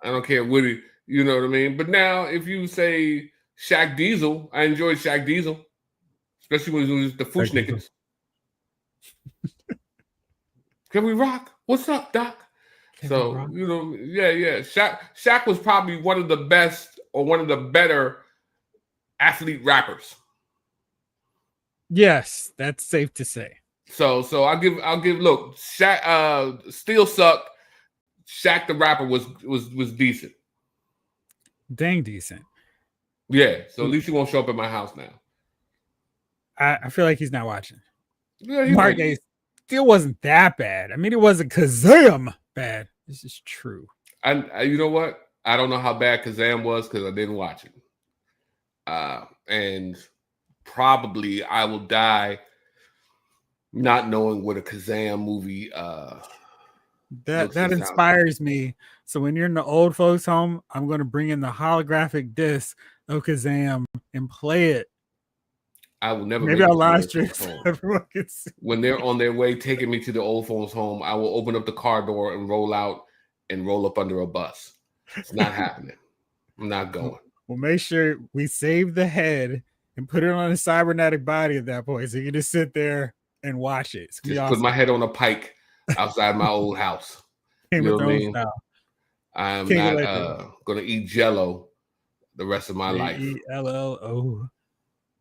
Speaker 2: I don't care what you know what I mean. But now, if you say Shaq Diesel, I enjoyed Shaq Diesel, especially when he was the Fushnickens. Can we rock? What's up, Doc? So yeah. Shaq was probably one of the best or one of the better athlete rappers.
Speaker 1: Yes, that's safe to say.
Speaker 2: So I'll give look, Shaq still sucked. Shaq the rapper was decent.
Speaker 1: Dang decent.
Speaker 2: Yeah, so at least he won't show up at my house now.
Speaker 1: I feel like he's not watching.
Speaker 2: Yeah,
Speaker 1: Mark A still wasn't that bad. I mean, it wasn't Kazam bad. This is true.
Speaker 2: I you know what? I don't know how bad Kazam was because I didn't watch it. And probably I will die not knowing what a Kazam movie
Speaker 1: That inspires me. So when you're in the old folks' home, I'm going to bring in the holographic disc of Kazam and play it.
Speaker 2: I will never
Speaker 1: Maybe
Speaker 2: make
Speaker 1: I'll
Speaker 2: it to the
Speaker 1: live
Speaker 2: old
Speaker 1: stream
Speaker 2: folks' home.
Speaker 1: everyone can see.
Speaker 2: When they're on their way taking me to the old folks' home, I will open up the car door and roll out and roll up under a bus. It's not happening. I'm not going.
Speaker 1: We'll make sure we save the head and put it on a cybernetic body at that point, so you can just sit there and watch it. It's
Speaker 2: Just
Speaker 1: awesome.
Speaker 2: put my head on a pike outside my old house. You know what I mean? I'm not gonna eat Jello the rest of my life.
Speaker 1: Jello.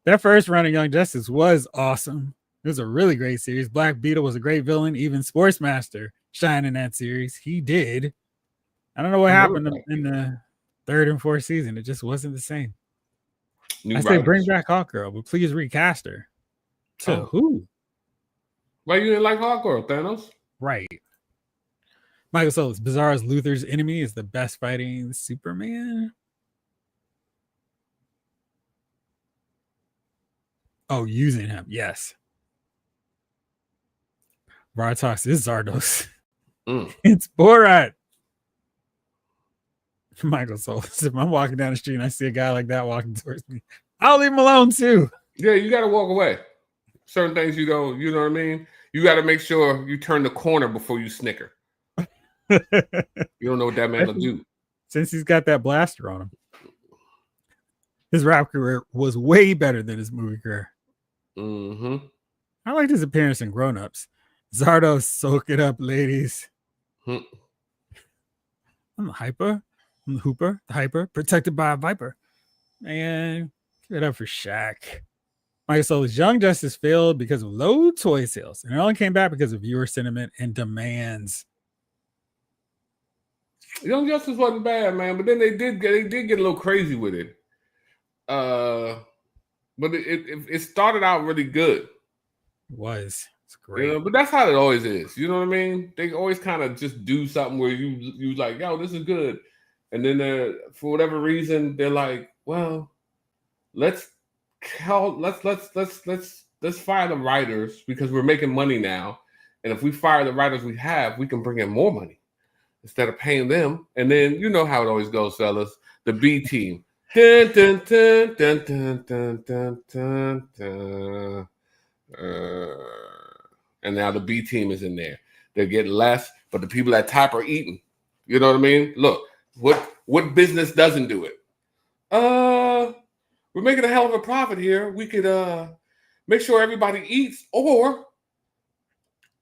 Speaker 1: That first run of Young Justice was awesome. It was a really great series. Black Beetle was a great villain. Even Sportsmaster shined in that series. He did. I don't know what happened in the third and fourth season. It just wasn't the same. I say bring back Hawkgirl, but please recast her. To who?
Speaker 2: Why you didn't like Hawkgirl, Thanos?
Speaker 1: Right. Michael Solis, Bizarro's Luther's enemy is the best fighting Superman. Oh, using him. Yes. Vartox is Zardos. It's Borat. Michael Solis. If I'm walking down the street and I see a guy like that walking towards me, I'll leave him alone too.
Speaker 2: Yeah, you got to walk away. Certain things you know what I mean? You got to make sure you turn the corner before you snicker. You don't know what that man will do.
Speaker 1: Since he's got that blaster on him. His rap career was way better than his movie career.
Speaker 2: Mm-hmm.
Speaker 1: I liked his appearance in Grown Ups. Zardos, soak it up, ladies. I'm the Hyper. I'm the Hooper, the Hyper, protected by a Viper. Man, give it up for Shaq. Michael Solis, Young Justice failed because of low toy sales, and it only came back because of viewer sentiment and demands.
Speaker 2: Young Justice wasn't bad, man, but then they did get a little crazy with it. But it started out really good.
Speaker 1: It was. It's great.
Speaker 2: You know, but that's how it always is. You know what I mean? They always kind of just do something where you like, yo, this is good. And then for whatever reason, they're like, well, let's fire the writers because we're making money now. And if we fire the writers we have, we can bring in more money instead of paying them. And then you know how it always goes, fellas. The B team. Dun, dun, dun, dun, dun, dun, dun, dun, dun. And now the B team is in there. They get less, but the people at top are eating. You know what I mean? Look, what business doesn't do it? We're making a hell of a profit here. We could make sure everybody eats, or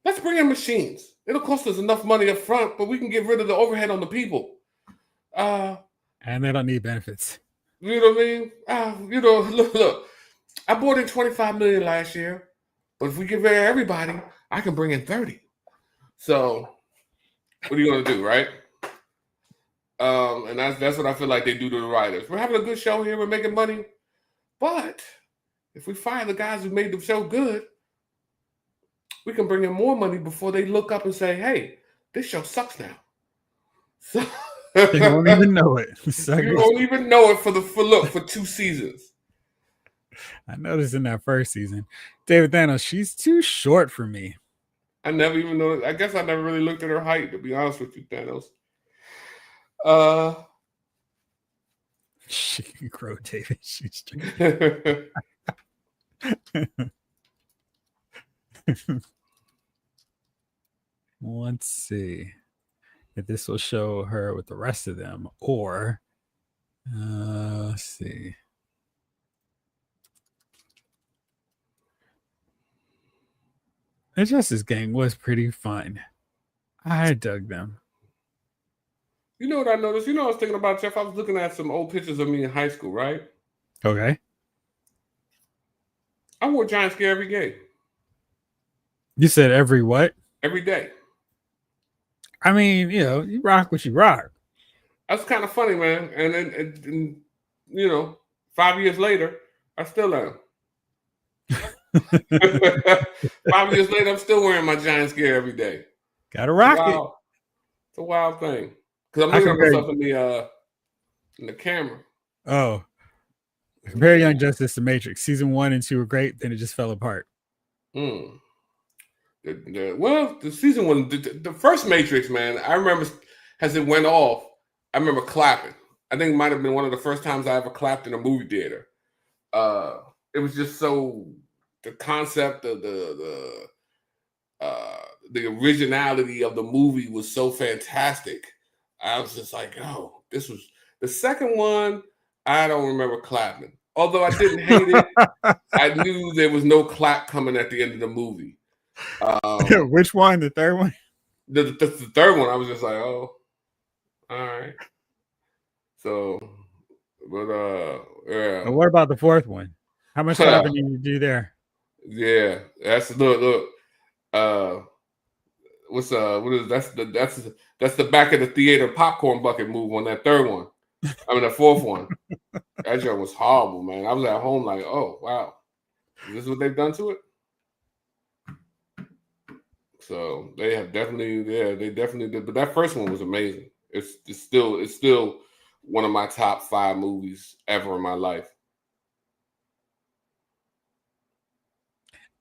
Speaker 2: let's bring in machines. It'll cost us enough money up front, but we can get rid of the overhead on the people.
Speaker 1: And they don't need benefits.
Speaker 2: You know what I mean? Look. I brought in $25 million last year, but if we give everybody, I can bring in 30. So, what are you gonna do, right? And that's what I feel like they do to the writers. We're having a good show here. We're making money, but if we fire the guys who made the show good, we can bring in more money before they look up and say, "Hey, this show sucks now." So
Speaker 1: they don't even know it.
Speaker 2: You don't even know it for 2 seasons.
Speaker 1: I noticed in that first season, David Thanos, she's too short for me.
Speaker 2: I never even know. I guess I never really looked at her height, to be honest with you, Thanos.
Speaker 1: She can grow, David. She's let's see if this will show her with the rest of them, or let's see. The Justice Gang was pretty fun. I dug them.
Speaker 2: You know what I noticed? You know what I was thinking about, Jeff? I was looking at some old pictures of me in high school, right?
Speaker 1: Okay.
Speaker 2: I wore Giants gear every day.
Speaker 1: You said every what?
Speaker 2: Every day.
Speaker 1: I mean, you rock what you rock.
Speaker 2: That's kind of funny, man. And then, 5 years later, I still am. 5 years later, I'm still wearing my Giants gear every day.
Speaker 1: Gotta rock it.
Speaker 2: It's a wild thing. Because I'm looking at myself in the camera.
Speaker 1: Oh. Compare Young Justice to Matrix. Season 1 and 2 were great, then it just fell apart.
Speaker 2: The The season one, the first Matrix, man. I remember as it went off. I remember clapping. I think it might have been one of the first times I ever clapped in a movie theater. It was just so the concept of the originality of the movie was so fantastic. I was just like, oh, this was the second one. I don't remember clapping. Although I didn't hate it, I knew there was no clap coming at the end of the movie.
Speaker 1: Which one? The third one?
Speaker 2: The third one, I was just like, oh, all right. So, but yeah.
Speaker 1: But what about the fourth one? How much clapping did you do there?
Speaker 2: Yeah, that's look. What is that's the back of the theater popcorn bucket move on that third one. I mean the fourth one. That joke was horrible, man. I was at home like, oh wow, is this what they've done to it? So they have definitely, they definitely did. But that first one was amazing. It's still one of my top 5 movies ever in my life.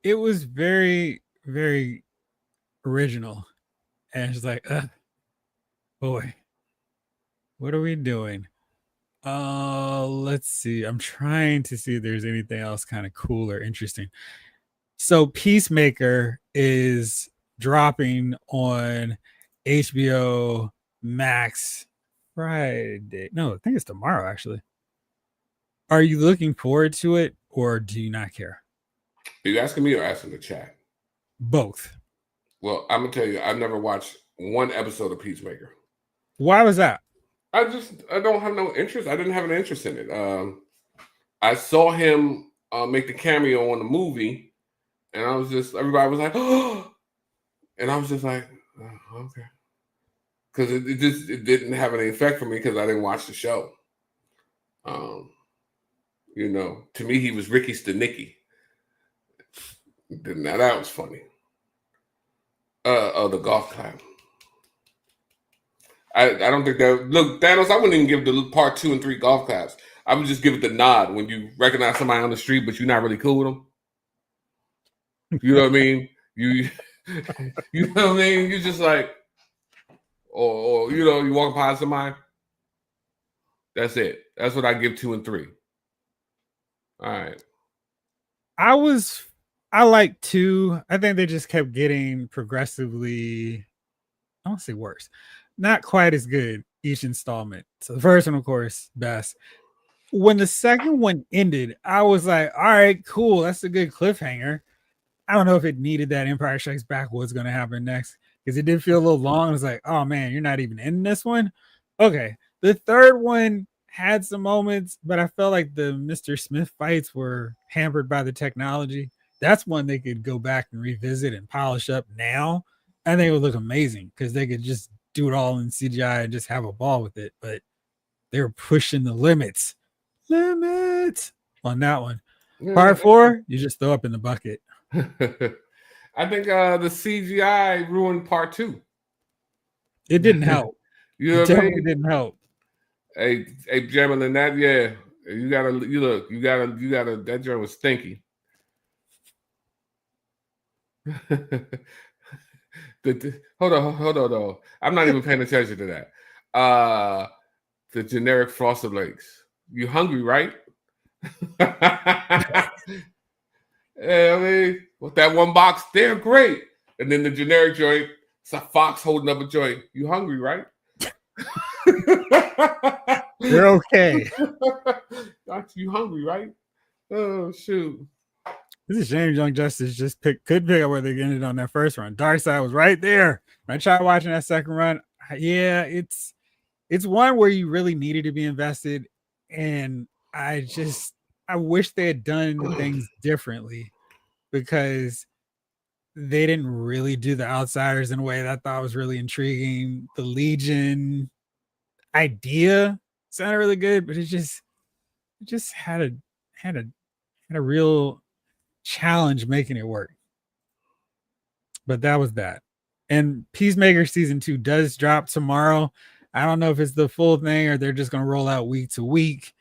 Speaker 1: It was very, very original. And it's like, boy, what are we doing? Let's see. I'm trying to see if there's anything else kind of cool or interesting. So Peacemaker is dropping on HBO Max Friday. No, I think it's tomorrow, actually. Are you looking forward to it or do you not care?
Speaker 2: Are you asking me or asking the chat?
Speaker 1: Both.
Speaker 2: Well, I'm gonna tell you, I've never watched one episode of Peacemaker.
Speaker 1: Why was that?
Speaker 2: I don't have no interest. I didn't have an interest in it. I saw him make the cameo on the movie, and everybody was like, oh, and I was just like, oh, okay, because it didn't have any effect for me because I didn't watch the show. You know, to me, he was Ricky Stenicki. Now that was funny. The golf clap. I don't think that. Look, Thanos, I wouldn't even give the part 2 and 3 golf claps. I would just give it the nod when you recognize somebody on the street, but you're not really cool with them. You know what I mean? You know what I mean? You're just like, or you know, you walk past somebody. That's it. That's what I give 2 and 3. All right.
Speaker 1: I like 2. I think they just kept getting progressively, I don't say worse, not quite as good each installment. So the first one, of course, best. When the second one ended, I was like, all right, cool. That's a good cliffhanger. I don't know if it needed that Empire Strikes Back, what's going to happen next, because it did feel a little long. I was like, oh man, you're not even in this one. Okay. The third one had some moments, but I felt like the Mr. Smith fights were hampered by the technology. That's one they could go back and revisit and polish up now. I think it would look amazing because they could just do it all in CGI and just have a ball with it. But they were pushing the limits on that one. Part 4, you just throw up in the bucket.
Speaker 2: I think the CGI ruined part 2.
Speaker 1: It didn't help.
Speaker 2: You know
Speaker 1: it definitely didn't help.
Speaker 2: Hey, Jamalin, that you gotta. That joint was stinky. Hold on. I'm not even paying attention to that. The generic Frosted Flakes. You hungry, right? Yeah, I mean, with that one box, they're great. And then the generic joint, it's a fox holding up a joint. You hungry, right?
Speaker 1: You're okay.
Speaker 2: You hungry, right? Oh, shoot.
Speaker 1: This is a shame Young Justice just could pick up where they ended on that first run. Darkseid was right there. When I tried watching that second run, yeah, it's one where you really needed to be invested. And I wish they had done things differently because they didn't really do the Outsiders in a way that I thought was really intriguing. The Legion idea sounded really good, but it just had a real challenge making it work. But that was that. And Peacemaker season 2 does drop tomorrow. I don't know if it's the full thing or they're just going to roll out week to week.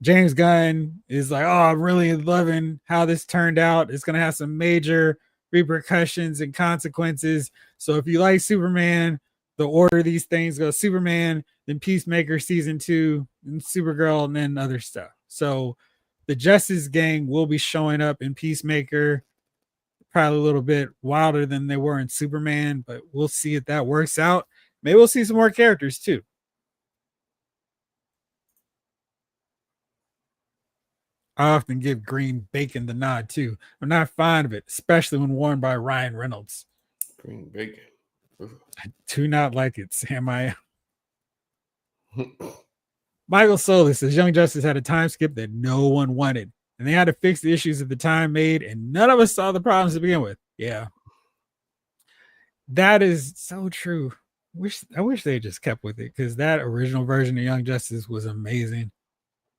Speaker 1: James Gunn is like, oh, I'm really loving how this turned out. It's going to have some major repercussions and consequences. So if you like Superman, the order of these things goes Superman, then Peacemaker season 2, and Supergirl, and then other stuff. So the Justice Gang will be showing up in Peacemaker, probably a little bit wilder than they were in Superman, but we'll see if that works out. Maybe we'll see some more characters too. I often give Green Bacon the nod too. I'm not fond of it, especially when worn by Ryan Reynolds.
Speaker 2: Green bacon.
Speaker 1: I do not like it, Sam. Michael Solis says Young Justice had a time skip that no one wanted, and they had to fix the issues at the time made, and none of us saw the problems to begin with. Yeah, that is so true. I wish they just kept with it, because that original version of Young Justice was amazing.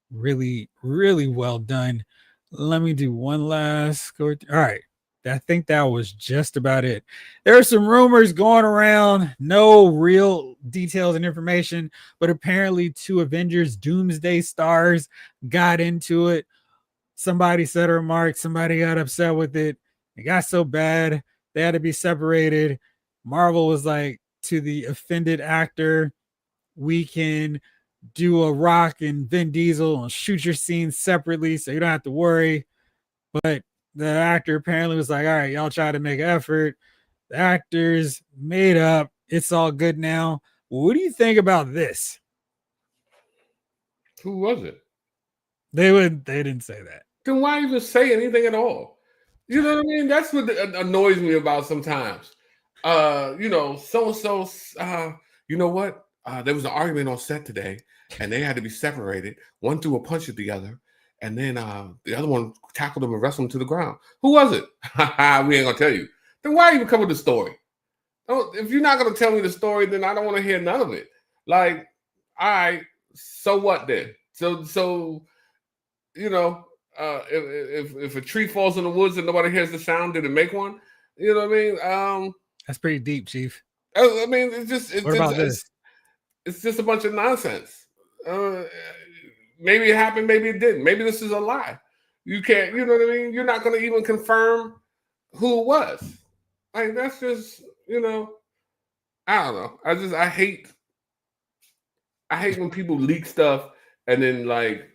Speaker 1: Really, really well done. Let me do one last go. All right. I think that was just about it. There are some rumors going around, no real details and information, but apparently 2 Avengers Doomsday stars got into it. Somebody said a remark, somebody got upset with it. It got so bad, they had to be separated. Marvel was like to the offended actor, we can do a Rock and Vin Diesel and shoot your scenes separately so you don't have to worry. But the actor apparently was like, all right, y'all try to make an effort. The actors made up. It's all good now. What do you think about this?
Speaker 2: Who was it?
Speaker 1: They didn't say that.
Speaker 2: Then why even say anything at all? You know what I mean? That's what annoys me about sometimes. So-and-so, you know what? There was an argument on set today, and they had to be separated. One threw a punch at the other, and then the other one tackled him and wrestled him to the ground. Who was it? We ain't gonna tell you. Then why even come with the story? If you're not gonna tell me the story, then I don't want to hear none of it. Like, all right, so what then? So if a tree falls in the woods and nobody hears the sound, did it make one? You know what I mean?
Speaker 1: That's pretty deep, Chief.
Speaker 2: I mean, what
Speaker 1: about this?
Speaker 2: It's just a bunch of nonsense. Maybe it happened, maybe it didn't. Maybe this is a lie. You can't, you know what I mean? You're not going to even confirm who it was. Like, that's just, I don't know. I hate when people leak stuff and then like,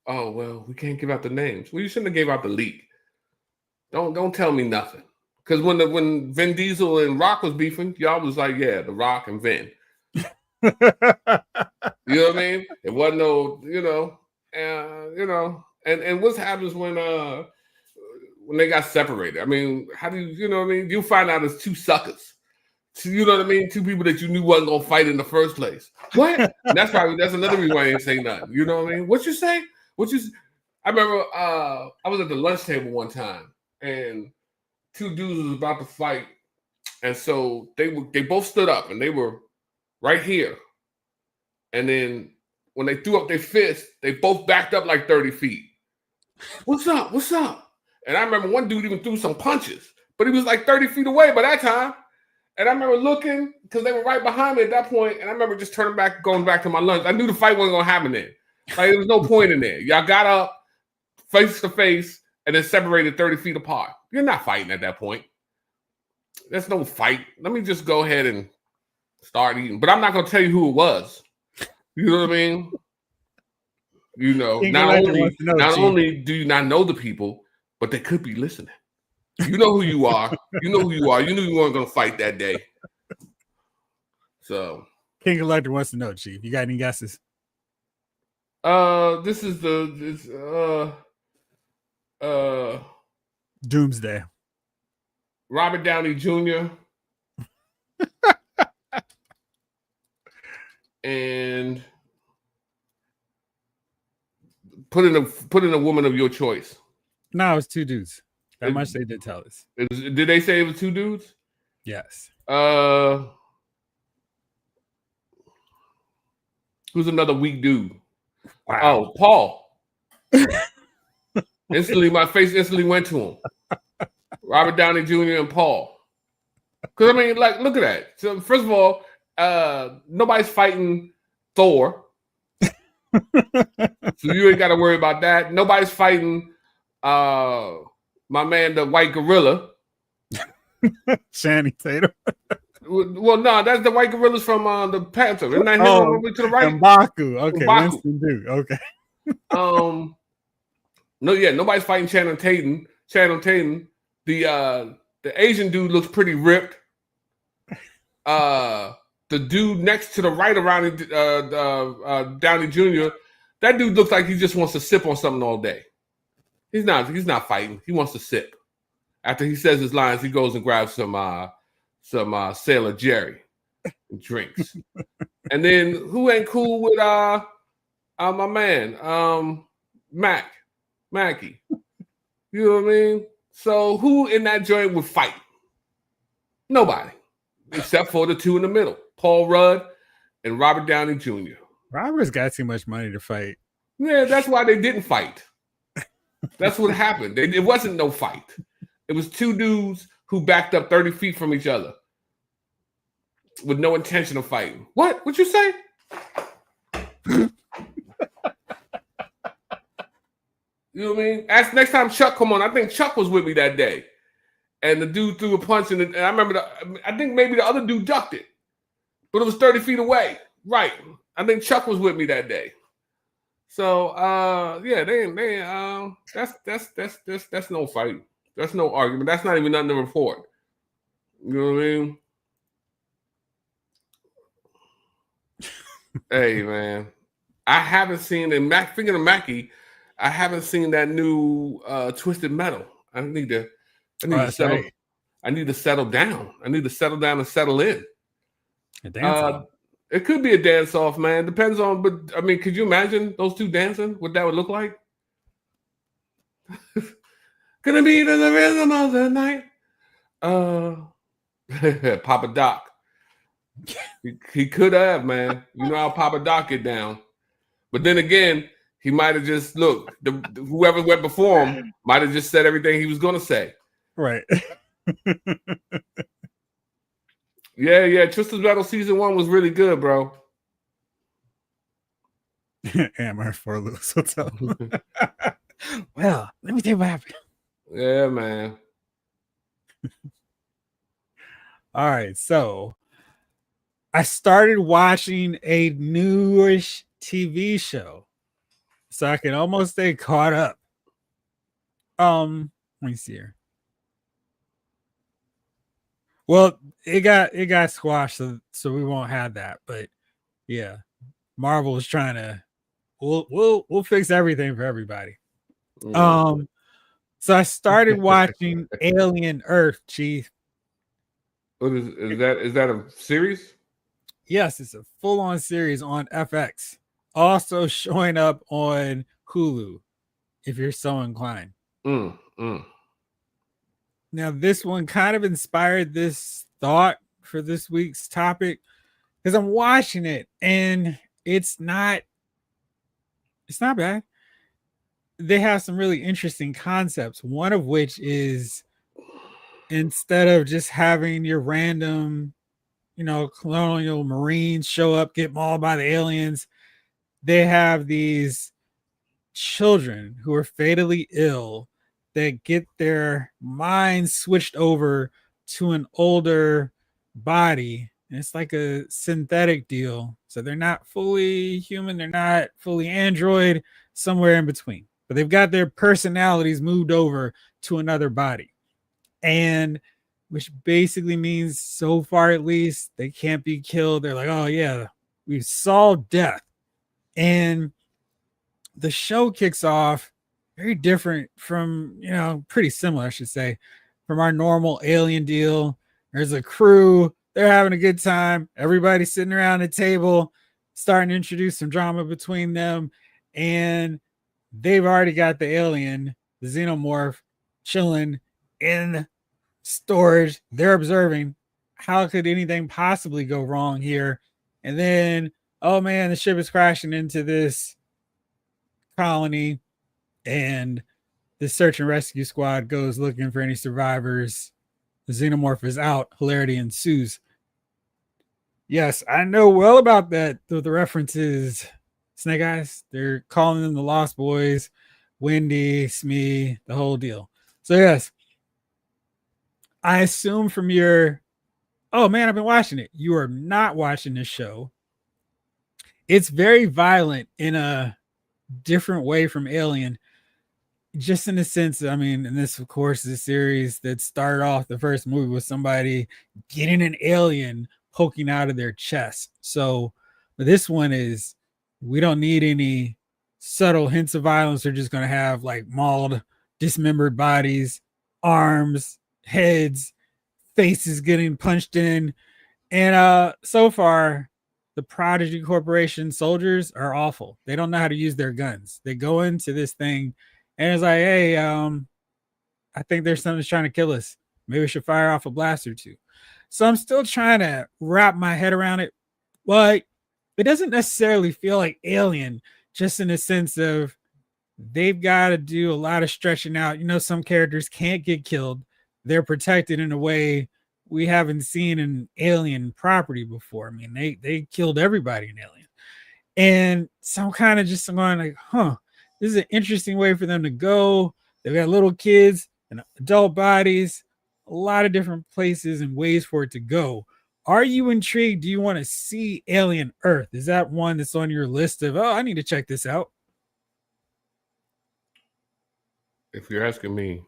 Speaker 2: oh, well, we can't give out the names. Well, you shouldn't have gave out the leak. Don't tell me nothing. Because when Vin Diesel and Rock was beefing, y'all was like, yeah, The Rock and Vin. You know what I mean? It wasn't no, and what happens when they got separated? I mean, how do you know what I mean? You find out it's 2 suckers. You know what I mean? 2 people that you knew wasn't gonna fight in the first place. What? That's another reason why I didn't say nothing. You know what I mean? What you say? I remember I was at the lunch table one time and 2 dudes was about to fight, and so they both stood up and they were right here. And then when they threw up their fists, they both backed up like 30 feet. What's up? What's up? And I remember one dude even threw some punches, but he was like 30 feet away by that time. And I remember looking because they were right behind me at that point, and I remember just turning back, going back to my lunch. I knew the fight wasn't gonna happen there. Like, there was no point in there. Y'all got up face to face and then separated 30 feet apart. You're not fighting at that point. There's no fight. Let me just go ahead and start eating. But I'm not going to tell you who it was. You know what I mean? Not only do you not know the people, but they could be listening. You know who you are. You know who you are. You knew you weren't going to fight that day. So,
Speaker 1: King Elector wants to know, Chief. You got any guesses?
Speaker 2: This is
Speaker 1: Doomsday.
Speaker 2: Robert Downey Jr. and put in a woman of your choice.
Speaker 1: No, it's 2 dudes. That much they did tell us.
Speaker 2: Did they say it was 2 dudes?
Speaker 1: Yes.
Speaker 2: Who's another weak dude?
Speaker 1: Wow.
Speaker 2: Oh, Paul. My face instantly went to him. Robert Downey Jr. and Paul. Because, I mean, like, look at that. So, first of all, nobody's fighting Thor. So you ain't got to worry about that. Nobody's fighting my man, the White Gorilla.
Speaker 1: Channing Tatum.
Speaker 2: Well, no, that's the white gorillas from the Panther. Isn't that him on the way to the right?
Speaker 1: M'Baku. Okay,
Speaker 2: M'Baku.
Speaker 1: Winston Duke. Okay.
Speaker 2: No, yeah, nobody's fighting Channing Tatum. The Asian dude looks pretty ripped. The dude next to the right around Downey Jr., that dude looks like he just wants to sip on something all day. He's not fighting. He wants to sip. After he says his lines, he goes and grabs some Sailor Jerry and drinks. And then who ain't cool with my man, Mackie? You know what I mean? So who in that joint would fight? Nobody. Except for the two in the middle, Paul Rudd and Robert Downey Jr.
Speaker 1: Robert's got too much money to fight.
Speaker 2: Yeah, that's why they didn't fight. That's what happened. It wasn't no fight. It was two dudes who backed up 30 feet from each other with no intention of fighting. What? What'd you say? You know what I mean? Ask next time Chuck come on. I think Chuck was with me that day. And the dude threw a punch, and I remember, I think maybe the other dude ducked it, but it was 30 feet away. Right. I think Chuck was with me that day. So, yeah, that's no fight. That's no argument. That's not even nothing to report. You know what I mean? Hey, man. I haven't seen, speaking of Mackie, I haven't seen that new Twisted Metal. I need to settle. Right. I need to settle down. I need to settle down and settle in.
Speaker 1: A dance-off.
Speaker 2: It could be a dance-off, man. Depends on, but I mean, could you imagine those two dancing? What that would look like? Gonna be to the rhythm of the night. Papa Doc. He could have, man. You know how Papa Doc get down. But then again, he might have just whoever went before him might have just said everything he was gonna say.
Speaker 1: Right.
Speaker 2: Yeah. Twisted Metal season 1 was really good, bro.
Speaker 1: Amber for Lewis Hotel. Well, let me tell you what happened.
Speaker 2: Yeah, man.
Speaker 1: All right, so I started watching a newish TV show, so I can almost stay caught up. Let me see here. Well, it got squashed, so we won't have that. But yeah, Marvel is trying to. We'll fix everything for everybody. Mm. So I started watching Alien Earth, Chief.
Speaker 2: What is that? Is that a series?
Speaker 1: Yes, it's a full-on series on FX. Also showing up on Hulu, if you're so inclined. Now, this one kind of inspired this thought for this week's topic because I'm watching it and it's not bad. They have some really interesting concepts. One of which is instead of just having your random, colonial Marines show up, get mauled by the aliens, they have these children who are fatally ill that get their minds switched over to an older body. And it's like a synthetic deal. So they're not fully human. They're not fully android, somewhere in between. But they've got their personalities moved over to another body. And which basically means, so far at least, they can't be killed. They're like, oh yeah, we've solved death. And the show kicks off very different from, pretty similar, I should say, from our normal Alien deal. There's a crew, they're having a good time. Everybody's sitting around the table, starting to introduce some drama between them. And they've already got the alien, the xenomorph, chilling in storage. They're observing. How could anything possibly go wrong here? And then, oh man, the ship is crashing into this colony, and the search and rescue squad goes looking for any survivors. The xenomorph is out. Hilarity ensues. Yes, I know well about that. The references, Snake Eyes, they're calling them the Lost Boys, Wendy, Smee, the whole deal. So yes, I assume from your, oh man, I've been watching it. You are not watching this show. It's very violent in a different way from Alien, just in the sense, I mean, and this, of course, is a series that started off the first movie with somebody getting an alien poking out of their chest. So, but this one is, we don't need any subtle hints of violence. They're just going to have like mauled, dismembered bodies, arms, heads, faces getting punched in. And so far, the Prodigy Corporation soldiers are awful. They don't know how to use their guns. They go into this thing and it's like, hey, I think there's something that's trying to kill us. Maybe we should fire off a blast or two. So I'm still trying to wrap my head around it, but it doesn't necessarily feel like Alien, just in the sense of they've got to do a lot of stretching out. You know, some characters can't get killed. They're protected in a way we haven't seen in Alien property before. I mean, they killed everybody in Alien. And so I'm kind of just going like, this is an interesting way for them to go. They've got little kids and adult bodies, a lot of different places and ways for it to go. Are you intrigued? Do you want to see Alien Earth? Is that one that's on your list of, oh, I need to check this out?
Speaker 2: If you're asking me,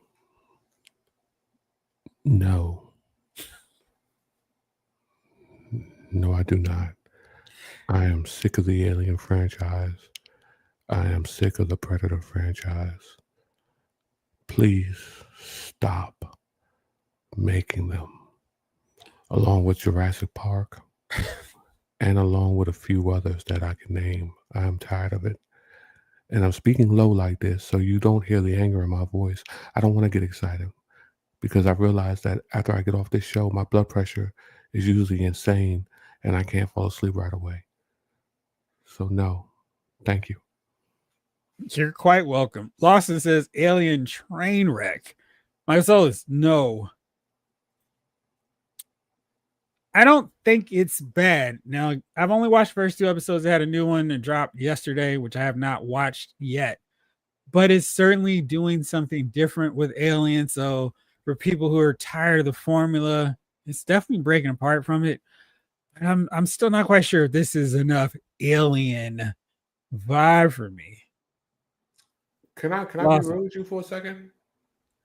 Speaker 2: no. No, I do not. I am sick of the Alien franchise. I am sick of the Predator franchise. Please stop making them. Along with Jurassic Park and along with a few others that I can name. I am tired of it. And I'm speaking low like this so you don't hear the anger in my voice. I don't want to get excited because I realize that after I get off this show, my blood pressure is usually insane and I can't fall asleep right away. So no, thank you.
Speaker 1: You're quite welcome. Lawson says Alien train wreck. My soul is no. I don't think it's bad. Now, I've only watched the first two episodes. They had a new one that dropped yesterday, which I have not watched yet. But it's certainly doing something different with Alien. So for people who are tired of the formula, it's definitely breaking apart from it. I'm still not quite sure if this is enough Alien vibe for me.
Speaker 2: Can I be real with you for a second?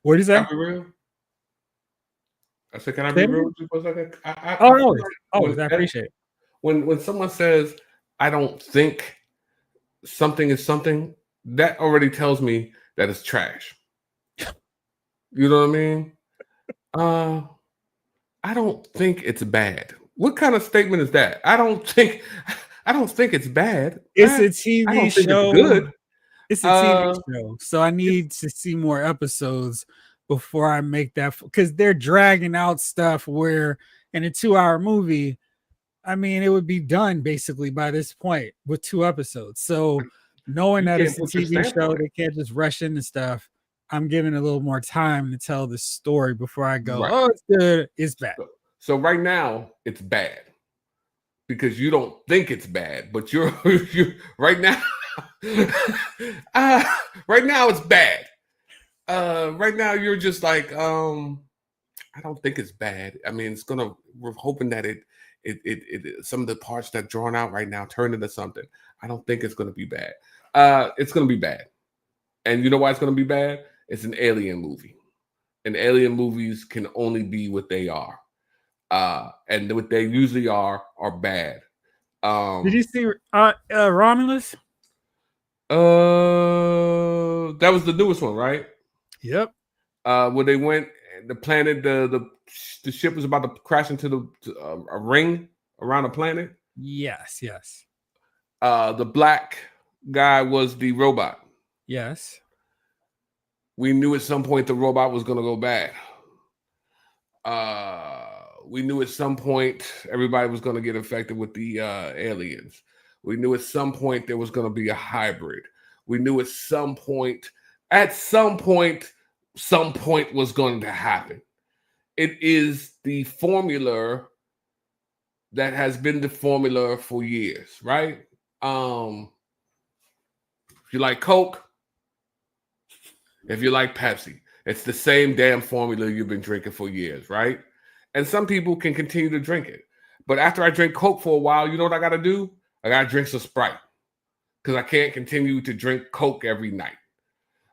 Speaker 1: What is that?
Speaker 2: Can I be real? I said, can I be real with you for a second? I
Speaker 1: appreciate it.
Speaker 2: When someone says, I don't think something is something, that already tells me that it's trash. You know what I mean? I don't think it's bad. What kind of statement is that? I don't think it's bad.
Speaker 1: It's a TV show.
Speaker 2: It's good.
Speaker 1: It's a TV show, so I need to see more episodes before I make that, because they're dragging out stuff where in a 2-hour movie, I mean, it would be done basically by this point with 2 episodes. So knowing that it's a TV show, they can't just rush into stuff. I'm giving a little more time to tell the story before I go, oh, it's good, it's bad.
Speaker 2: So right now, it's bad because you don't think it's bad, but you're right now. Right now it's bad. Right now you're just like, I don't think it's bad. I mean, we're hoping that it some of the parts that are drawn out right now turn into something. I don't think it's gonna be bad. It's gonna be bad. And you know why it's gonna be bad? It's an Alien movie. And Alien movies can only be what they are. And what they usually are bad.
Speaker 1: Did you see Romulus?
Speaker 2: That was the newest one, right?
Speaker 1: Yep.
Speaker 2: Where they went, the planet, the ship was about to crash into a ring around the planet.
Speaker 1: Yes.
Speaker 2: The black guy was the robot.
Speaker 1: Yes.
Speaker 2: We knew at some point the robot was going to go bad. We knew at some point everybody was going to get infected with the aliens. We knew at some point there was going to be a hybrid. We knew at some point some point was going to happen. It is the formula that has been the formula for years, right? If you like Coke, if you like Pepsi, It's the same damn formula you've been drinking for years, right? And some people can continue to drink it. But after I drink Coke for a while, you know what I got to do? I got to drink some Sprite because I can't continue to drink Coke every night.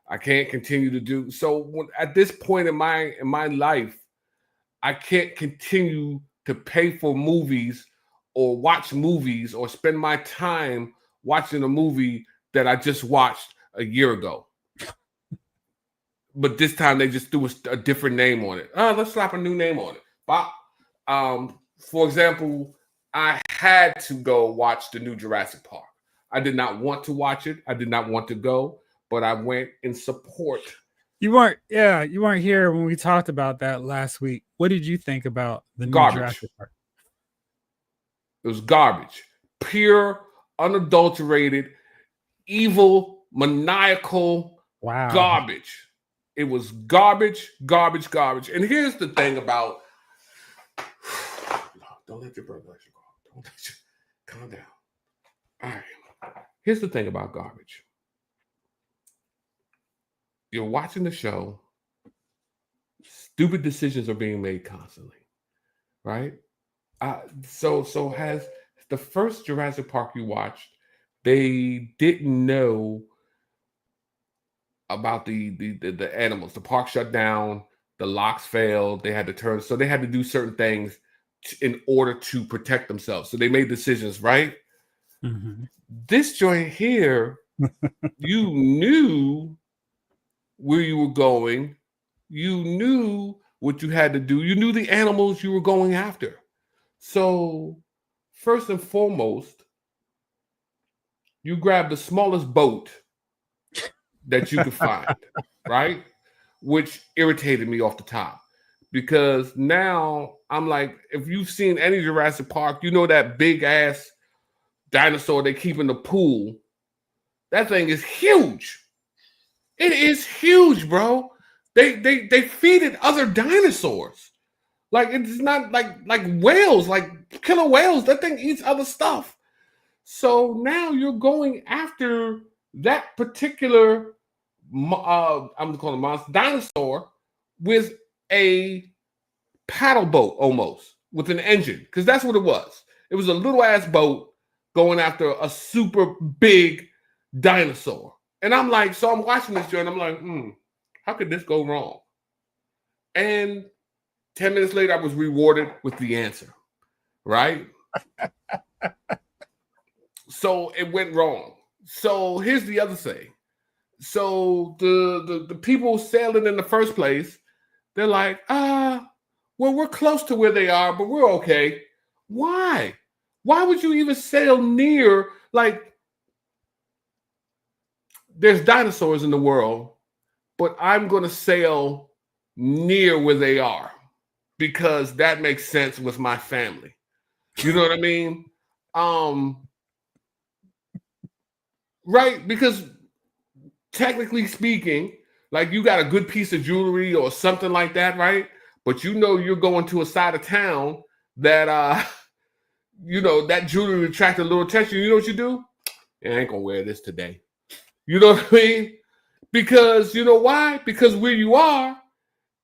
Speaker 2: I can't continue to do so. At this point in my life, I can't continue to pay for movies or watch movies or spend my time watching a movie that I just watched a year ago. But this time they just threw a different name on it. Let's slap a new name on it. For example, I had to go watch the new Jurassic Park. I did not want to watch it. I did not want to go, but I went in support.
Speaker 1: You weren't here when we talked about that last week. What did you think about the new Jurassic Park?
Speaker 2: It was garbage. Pure, unadulterated, evil, maniacal garbage. It was garbage. And here's the thing about don't let your blood pressure go up. Calm down. All right. Here's the thing about garbage. You're watching the show. Stupid decisions are being made constantly, right? So has the first Jurassic Park you watched, they didn't know about the animals. The park shut down, the locks failed, they had to turn, so they had to do certain things in order to protect themselves. So they made decisions, right?
Speaker 1: Mm-hmm.
Speaker 2: This joint here, you knew where you were going, you knew what you had to do, you knew the animals you were going after. So first and foremost, you grab the smallest boat that you could find, right? Which irritated me off the top. Because now I'm like, if you've seen any Jurassic Park, you know that big ass dinosaur they keep in the pool. That thing is huge. It is huge, bro. They feed it other dinosaurs. Like it's not like whales, like killer whales. That thing eats other stuff. So now you're going after that particular I'm calling it monster dinosaur with a paddle boat almost with an engine, because that's what it was. It was a little ass boat going after a super big dinosaur. And I'm like, so I'm watching this show and I'm like, how could this go wrong? And 10 minutes later, I was rewarded with the answer, right? So it went wrong. So here's the other thing. So the people sailing in the first place, they're like, well, we're close to where they are, but we're okay. Why? Why would you even sail near? Like, there's dinosaurs in the world, but I'm going to sail near where they are because that makes sense with my family. You know what I mean? Right? Because technically speaking, like you got a good piece of jewelry or something like that, right? But you know you're going to a side of town that that jewelry attracted a little attention. You know what you do? I ain't gonna wear this today. You know what I mean? Because you know why? Because where you are,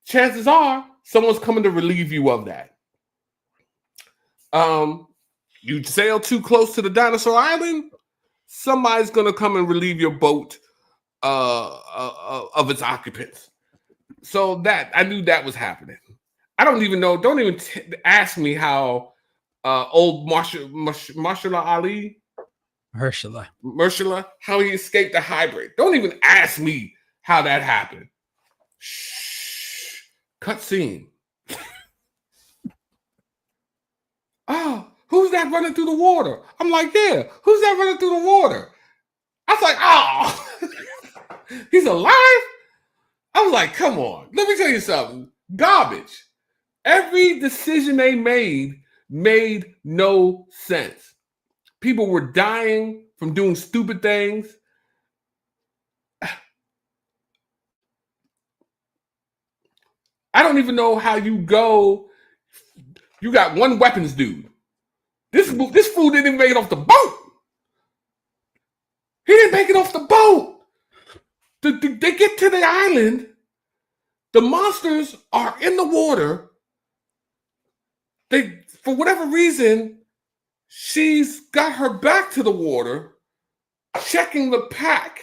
Speaker 2: chances are someone's coming to relieve you of that. You sail too close to the dinosaur island, somebody's gonna come and relieve your boat of its occupants. So that I knew that was happening. I don't even know. Don't even ask me how old Mahershala Ali, how he escaped the hybrid. Don't even ask me how that happened. Shh. Cut scene. Oh, who's that running through the water? I'm like, yeah, who's that running through the water? I was like, oh, he's alive? I was like, come on. Let me tell you something. Garbage. Every decision they made no sense. People were dying from doing stupid things. I don't even know how you go. You got one weapons dude. This fool didn't even make it off the boat. He didn't make it off the boat. They get to the island. The monsters are in the water. They, for whatever reason, she's got her back to the water, checking the pack.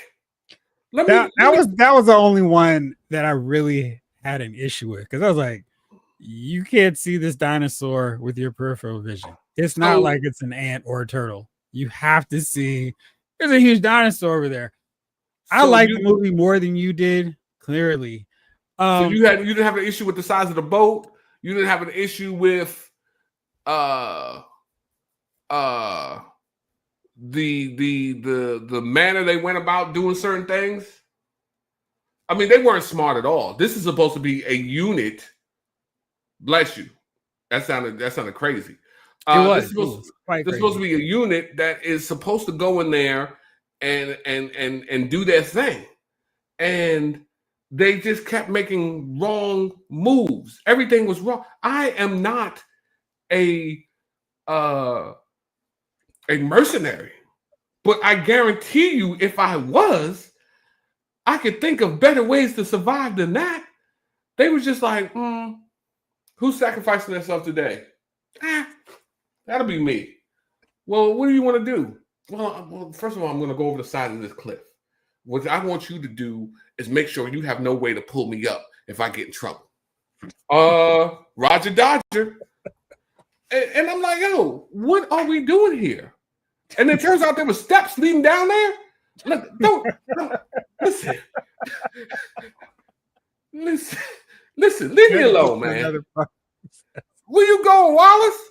Speaker 1: That was the only one that I really had an issue with, because I was like, you can't see this dinosaur with your peripheral vision. It's not like it's an ant or a turtle. You have to see there's a huge dinosaur over there. I like the movie more than you did, clearly.
Speaker 2: So you didn't have an issue with the size of the boat. You didn't have an issue with the manner they went about doing certain things. I mean, they weren't smart at all. This is supposed to be a unit. Bless you. That sounded crazy. This is supposed to be a unit that is supposed to go in there and do their thing. And they just kept making wrong moves. Everything was wrong. I am not a mercenary, but I guarantee you, if I was, I could think of better ways to survive than that. They was just like, who's sacrificing themselves today? That'll be me. Well, what do you want to do? Well, first of all, I'm going to go over the side of this cliff. What I want you to do is make sure you have no way to pull me up if I get in trouble. Roger Dodger. And I'm like, yo, what are we doing here? And it turns out there were steps leading down there. Look, don't listen. Listen, leave me alone, man. Where you going, Wallace?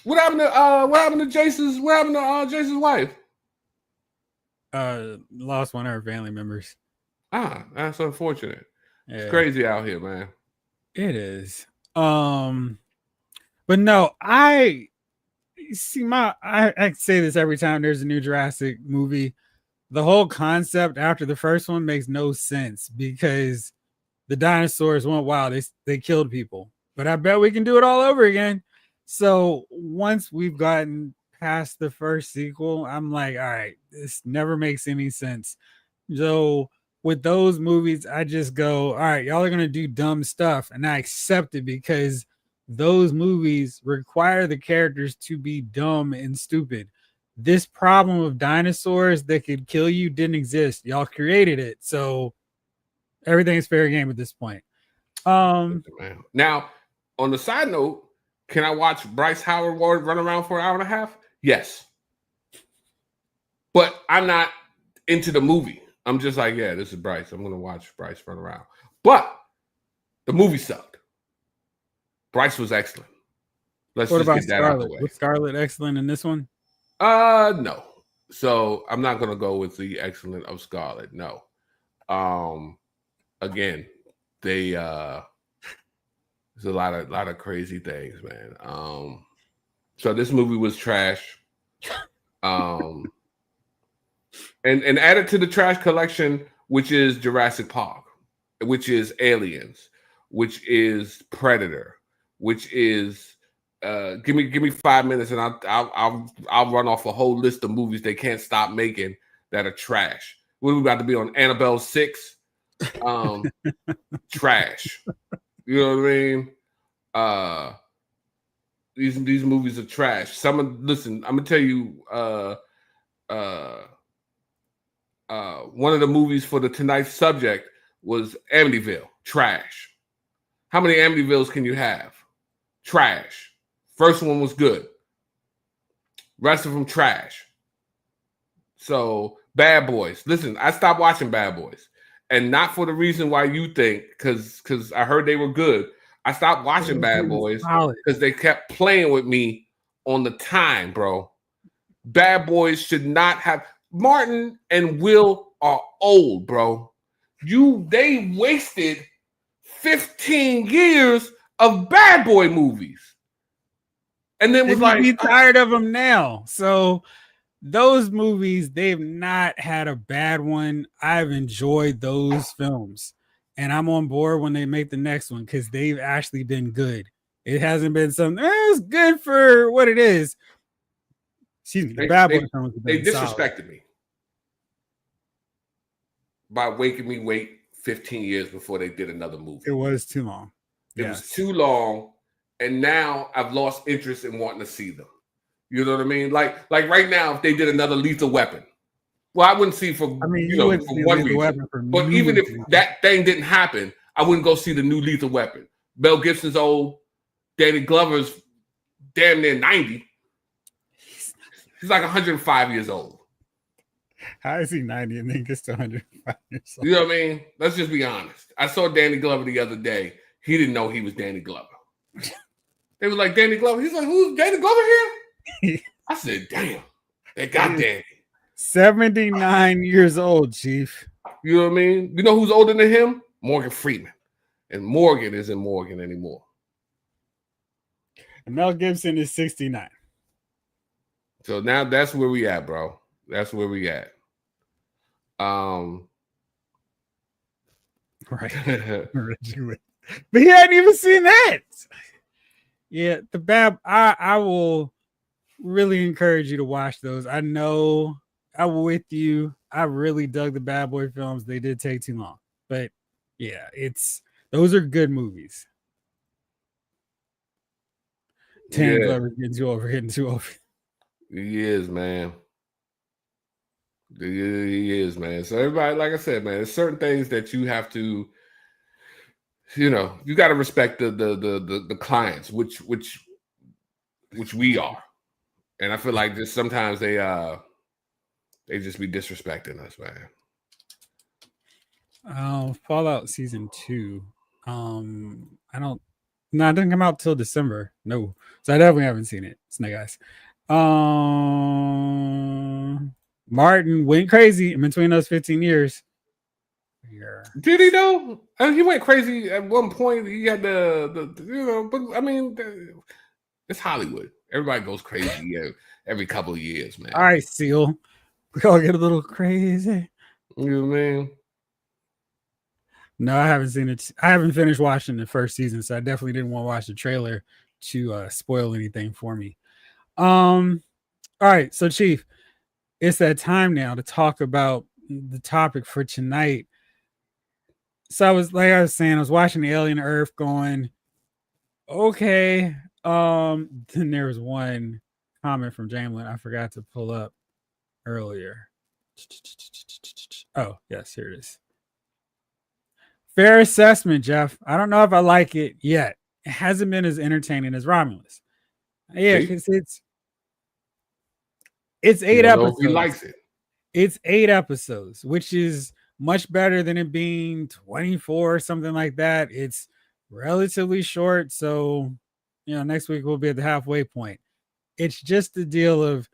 Speaker 2: What happened to Jason's wife?
Speaker 1: Lost one of her family members.
Speaker 2: That's unfortunate. Yeah. It's crazy out here, man.
Speaker 1: It is. But no, I say this every time there's a new Jurassic movie. The whole concept after the first one makes no sense, because the dinosaurs went wild. They killed people. But I bet we can do it all over again. So once we've gotten past the first sequel, I'm like, all right, this never makes any sense. So with those movies, I just go, all right, y'all are going to do dumb stuff. And I accept it, because those movies require the characters to be dumb and stupid. This problem of dinosaurs that could kill you didn't exist. Y'all created it. So everything's fair game at this point.
Speaker 2: Now, on the side note, can I watch Bryce Howard run around for an hour and a half? Yes. But I'm not into the movie. I'm just like, yeah, this is Bryce. I'm going to watch Bryce run around. But the movie sucked. Bryce was excellent. Let's just get that out of the way.
Speaker 1: Was Scarlett excellent in this one?
Speaker 2: No. So I'm not going to go with the excellent of Scarlett. No. Again, there's a lot of crazy things, man. So this movie was trash. And added to the trash collection, which is Jurassic Park, which is Aliens, which is Predator, which is give me 5 minutes and I'll run off a whole list of movies they can't stop making that are trash. What are we about to be on? Annabelle 6? Trash. You know what I mean? These movies are trash. Listen, I'm gonna tell you, one of the movies for the tonight's subject was Amityville. Trash. How many Amityvilles can you have? Trash. First one was good. Rest of them trash. So Bad Boys. Listen, I stopped watching Bad Boys, and not for the reason why you think, because I heard they were good. I stopped watching Bad Boys because they kept playing with me on the time, bro. Bad Boys should not have. Martin and Will are old, bro. They wasted 15 years of Bad Boy movies. And then was like,
Speaker 1: be tired of them now. So those movies, they've not had a bad one. I've enjoyed those films. And I'm on board when they make the next one, because they've actually been good. It hasn't been something, it's good for what it is. Excuse me.
Speaker 2: Bad Boy films. They disrespected me. by making me wait 15 years before they did another movie.
Speaker 1: It was too long.
Speaker 2: It was too long, and now I've lost interest in wanting to see them. You know what I mean? Like right now, if they did another Lethal Weapon, well, I wouldn't see for
Speaker 1: you wouldn't
Speaker 2: for
Speaker 1: see
Speaker 2: one
Speaker 1: Lethal
Speaker 2: reason.
Speaker 1: Weapon for
Speaker 2: But
Speaker 1: new
Speaker 2: even if
Speaker 1: movies.
Speaker 2: that thing didn't happen, I wouldn't go see the new Lethal Weapon. Mel Gibson's old, Danny Glover's damn near 90. He's like 105 years old.
Speaker 1: How is he 90 and then gets to 105 years old?
Speaker 2: You know what I mean? Let's just be honest. I saw Danny Glover the other day. He didn't know he was Danny Glover. They were like, Danny Glover. He's like, who's Danny Glover here? I said, damn, they got Danny.
Speaker 1: 79 years old, Chief.
Speaker 2: You know what I mean? You know who's older than him? Morgan Freeman. And Morgan isn't Morgan anymore.
Speaker 1: And Mel Gibson is 69.
Speaker 2: So now that's where we at, bro. That's where we at.
Speaker 1: Right. But he hadn't even seen that. Yeah, I will really encourage you to watch those. I know I'm with you. I really dug the Bad Boy films. They did take too long. But yeah, those are good movies. Danny Glover's getting too over.
Speaker 2: He is, man. He is, man. So everybody, like I said, man, there's certain things that you have to, you got to respect the clients, which we are, and I feel like just sometimes they just be disrespecting us, man.
Speaker 1: Fallout Season 2. It didn't come out till December. No, so I definitely haven't seen it. Snake Eyes. Martin went crazy in between those 15 years.
Speaker 2: Yeah. Did he though? I mean, he went crazy at one point. He had but I mean, it's Hollywood. Everybody goes crazy every couple of years, man.
Speaker 1: All right, Seal. We all get a little crazy.
Speaker 2: You know what I mean?
Speaker 1: No, I haven't seen it. I haven't finished watching the first season, so I definitely didn't want to watch the trailer to spoil anything for me. All right, so Chief, it's that time now to talk about the topic for tonight. So I was watching the Alien Earth going, okay. Then there was one comment from Jamlin I forgot to pull up earlier. Oh, yes, here it is. Fair assessment, Jeff. I don't know if I like it yet. It hasn't been as entertaining as Romulus. Yeah, because it's 8 episodes.
Speaker 2: He likes it.
Speaker 1: It's 8 episodes, which is much better than it being 24 or something like that. It's relatively short, so next week we'll be at the halfway point. It's just the deal of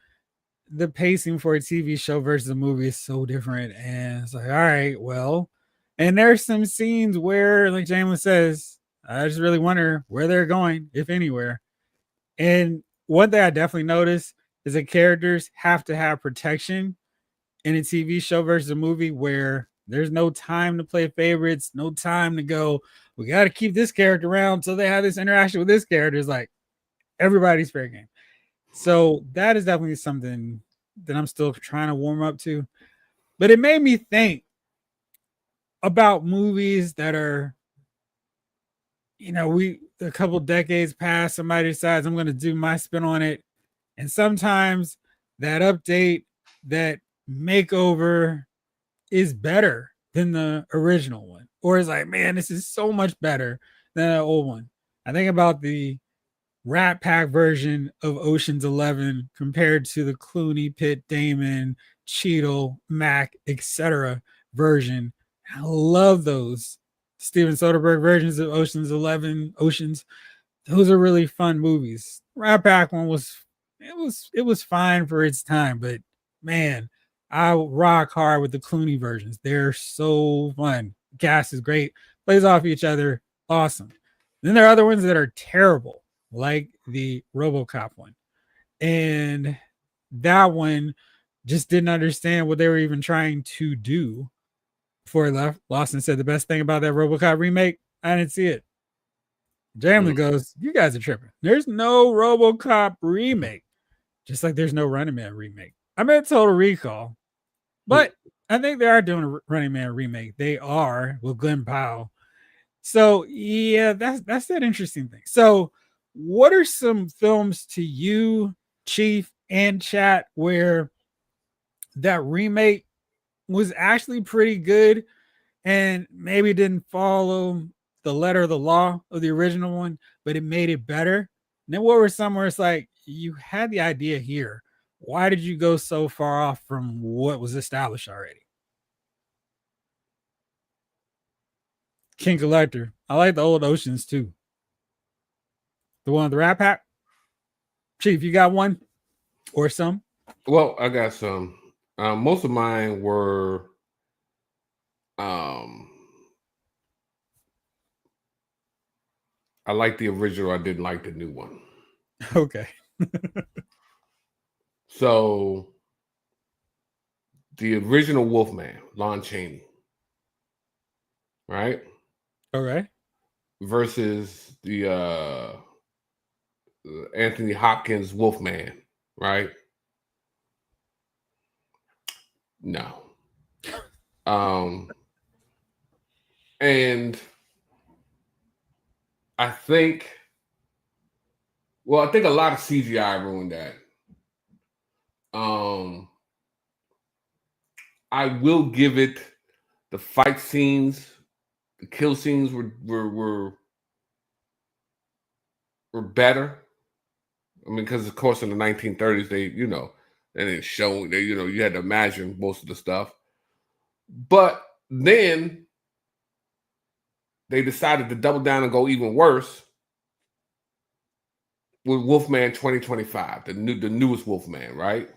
Speaker 1: the pacing for a TV show versus a movie is so different, and it's like, all right, well, and there's some scenes where, like Jamlin says, I just really wonder where they're going, if anywhere. And one thing I definitely noticed is that characters have to have protection in a TV show versus a movie where there's no time to play favorites, no time to go, we got to keep this character around so they have this interaction with this character. It's like everybody's fair game. So that is definitely something that I'm still trying to warm up to. But it made me think about movies that are, a couple decades past, somebody decides I'm going to do my spin on it. And sometimes that update, that makeover is better than the original one. Or it's like, man, this is so much better than the old one. I think about the Rat Pack version of Ocean's 11 compared to the Clooney, Pitt, Damon, Cheadle, Mac, etc. version. I love those Steven Soderbergh versions of Ocean's 11. Those are really fun movies. Rat Pack one was fine for its time, but man, I rock hard with the Clooney versions. They're so fun. Cast is great, plays off each other, awesome. Then there are other ones that are terrible, like the RoboCop one, and that one just didn't understand what they were even trying to do. Before he left, Lawson said the best thing about that RoboCop remake, I didn't see it. Jamlin goes, you guys are tripping. There's no RoboCop remake, just like there's no Running Man remake. I meant Total Recall, but I think they are doing a Running Man remake. They are with Glenn Powell. So yeah, that's that interesting thing. So, what are some films to you, Chief and Chat, where that remake was actually pretty good and maybe didn't follow the letter of the law of the original one, but it made it better? And then what were some where it's like you had the idea here? Why did you go so far off from what was established already? King Collector. I like the old Oceans too. The one with the Rat Pack. Chief, you got one or some?
Speaker 2: Well, I got some. Most of mine were um I like the original. I didn't like the new one.
Speaker 1: Okay.
Speaker 2: So the original Wolfman, Lon Chaney, right?
Speaker 1: Okay.
Speaker 2: Versus the Anthony Hopkins Wolfman, right? No. And I think I think a lot of CGI ruined that. I will give it the fight scenes, the kill scenes were better. I mean, because of course in the 1930s they didn't show you had to imagine most of the stuff, but then they decided to double down and go even worse with Wolfman 2025, the newest Wolfman, right?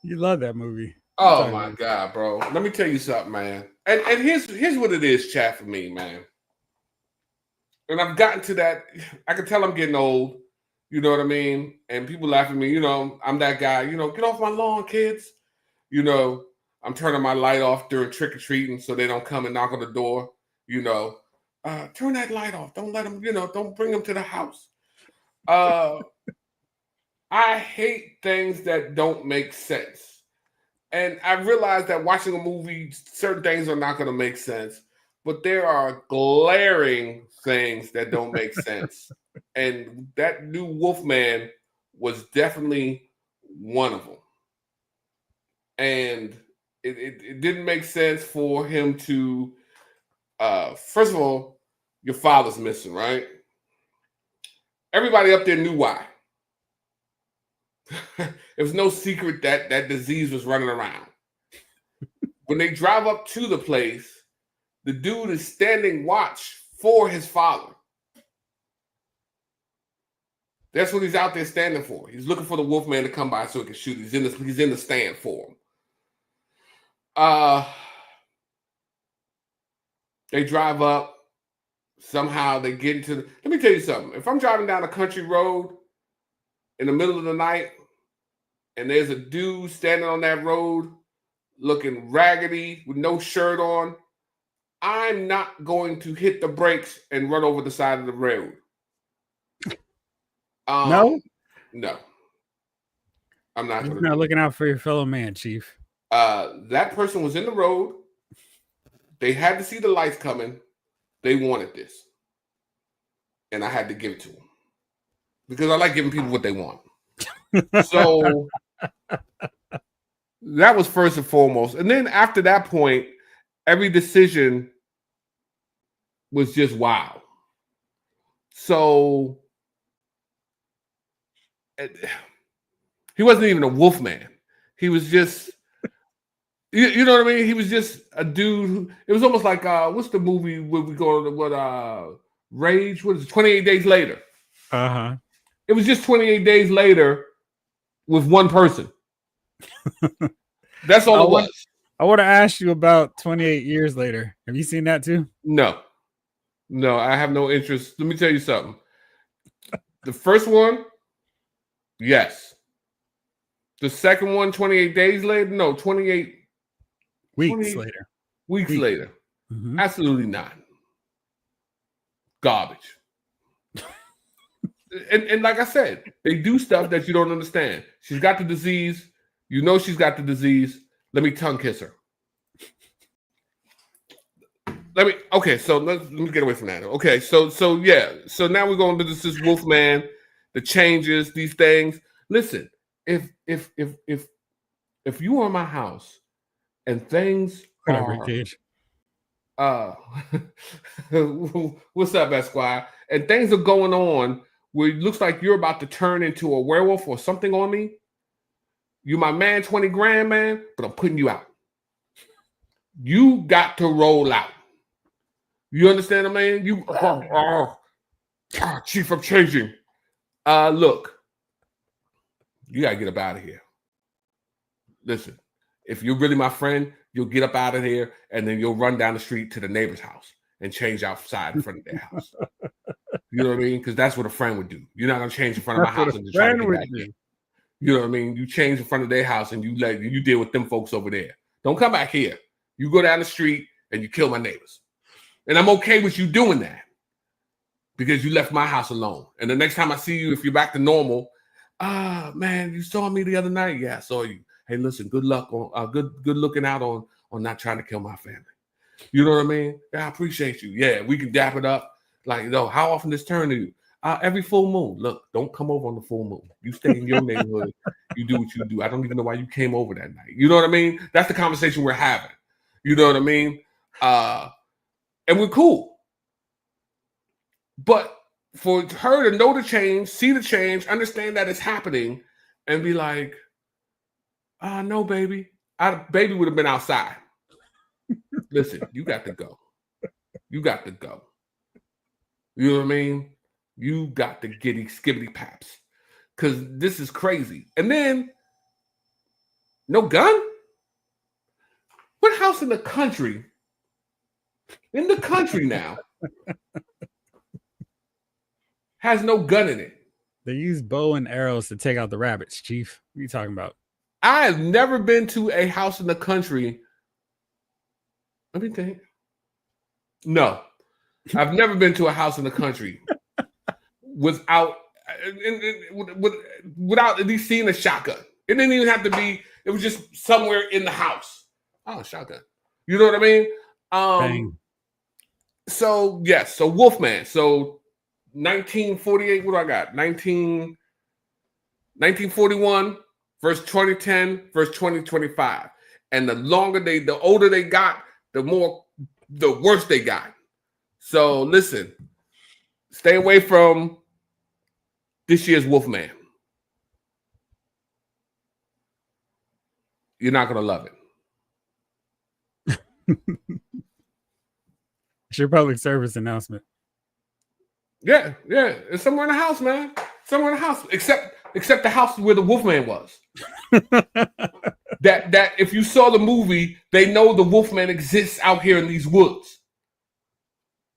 Speaker 1: You love that movie.
Speaker 2: Oh my God, bro. Let me tell you something, man. And here's what it is, chat, for me, man. And I've gotten to that. I can tell I'm getting old. You know what I mean? And people laugh at me. I'm that guy. Get off my lawn, kids. I'm turning my light off during trick or treating so they don't come and knock on the door. Turn that light off. Don't let them. Don't bring them to the house. I hate things that don't make sense. And I realize that watching a movie, certain things are not going to make sense, but there are glaring things that don't make sense. And that new Wolfman was definitely one of them. And it didn't make sense for him to, first of all, your father's missing, right? Everybody up there knew why. It was no secret that disease was running around. When they drive up to the place, the dude is standing watch for his father. That's what he's out there standing for. He's looking for the Wolfman to come by so he can shoot. He's in the stand for him. They drive up. Somehow they get into let me tell you something. If I'm driving down a country road in the middle of the night and there's a dude standing on that road looking raggedy with no shirt on, I'm not going to hit the brakes and run over the side of the road.
Speaker 1: No?
Speaker 2: No. I'm not
Speaker 1: going to. Not looking out for your fellow man, Chief.
Speaker 2: That person was in the road. They had to see the lights coming. They wanted this. And I had to give it to them. Because I like giving people what they want. So that was first and foremost. And then after that point, every decision was just wow. So he wasn't even a Wolfman. He was just, you know what I mean? He was just a dude. It was almost like, what's the movie where we go to Rage? What is it? 28 Days Later.
Speaker 1: Uh-huh.
Speaker 2: It was just 28 days later with one person. That's all it was.
Speaker 1: I want to ask you about 28 years later. Have you seen that too?
Speaker 2: No, I have no interest. Let me tell you something. The first one, yes. The second one, 28 days later? No, 28
Speaker 1: weeks later.
Speaker 2: Weeks later. Mm-hmm. Absolutely not. Garbage. And like I said, they do stuff that you don't understand. She's got the disease. You know she's got the disease. Let me tongue kiss her. So let me get away from that. Okay, so yeah, so now we're going to this Wolfman, the changes, these things. Listen, if you are in my house and things
Speaker 1: Whatever,
Speaker 2: are
Speaker 1: Cage.
Speaker 2: uh what's up, Esquire? And things are going on where it looks like you're about to turn into a werewolf or something on me. You my man, 20 grand, man, but I'm putting you out. You got to roll out. You understand what I mean? Chief, I'm changing. Look, you gotta get up out of here. Listen, if you're really my friend, you'll get up out of here and then you'll run down the street to the neighbor's house and change outside in front of their house. You know what I mean? Because that's what a friend would do. You're not gonna change in front of my house and just try to get back in. You know what I mean? You change in front of their house and you deal with them folks over there. Don't come back here. You go down the street and you kill my neighbors. And I'm okay with you doing that because you left my house alone. And the next time I see you, if you're back to normal, man, you saw me the other night. Yeah, I saw you. Hey, listen, good luck on good looking out on not trying to kill my family. You know what I mean? Yeah, I appreciate you. Yeah, we can dap it up. Like, how often this turn to you? Every full moon. Look, don't come over on the full moon. You stay in your neighborhood. You do what you do. I don't even know why you came over that night. You know what I mean? That's the conversation we're having. You know what I mean? And we're cool. But for her to know the change, see the change, understand that it's happening, and be like, no, baby. Baby would have been outside. Listen, you got to go. You got to go. You know what I mean? You got to get skibbity paps. Because this is crazy. And then, no gun? What house in the country now, has no gun in it?
Speaker 1: They use bow and arrows to take out the rabbits, Chief. What are you talking about?
Speaker 2: I have never been to a house in the country. Let me think. No, I've never been to a house in the country without at least seeing a shotgun. It didn't even have to be. It was just somewhere in the house. Oh, shotgun. You know what I mean?
Speaker 1: Bang.
Speaker 2: So yes. So Wolfman. So 1948. What do I got? 1941 versus 2010 versus 2025. And the older they got, the worse they got. So listen, stay away from this year's Wolfman. You're not gonna love it.
Speaker 1: It's your public service announcement.
Speaker 2: Yeah. It's somewhere in the house, man. Somewhere in the house. Except the house where the Wolfman was. that if you saw the movie, they know the Wolfman exists out here in these woods.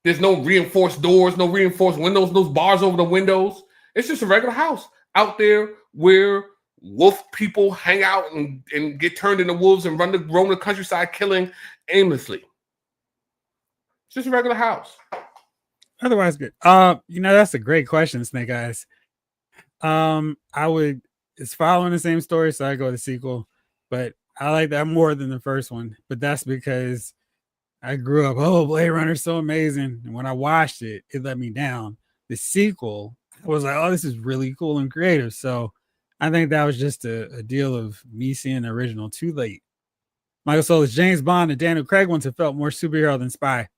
Speaker 2: There's no reinforced doors, no reinforced windows, no bars over the windows. It's just a regular house out there where wolf people hang out and get turned into wolves and roam the countryside killing aimlessly. It's just a regular house.
Speaker 1: Otherwise good. That's a great question, Snake Eyes. It's following the same story, so I go to the sequel, but I like that more than the first one. But that's because I grew up, Blade Runner's so amazing. And when I watched it, it let me down. The sequel, I was like, this is really cool and creative. So I think that was just a deal of me seeing the original too late. Michael Solis, James Bond, and Daniel Craig ones have felt more superhero than spy.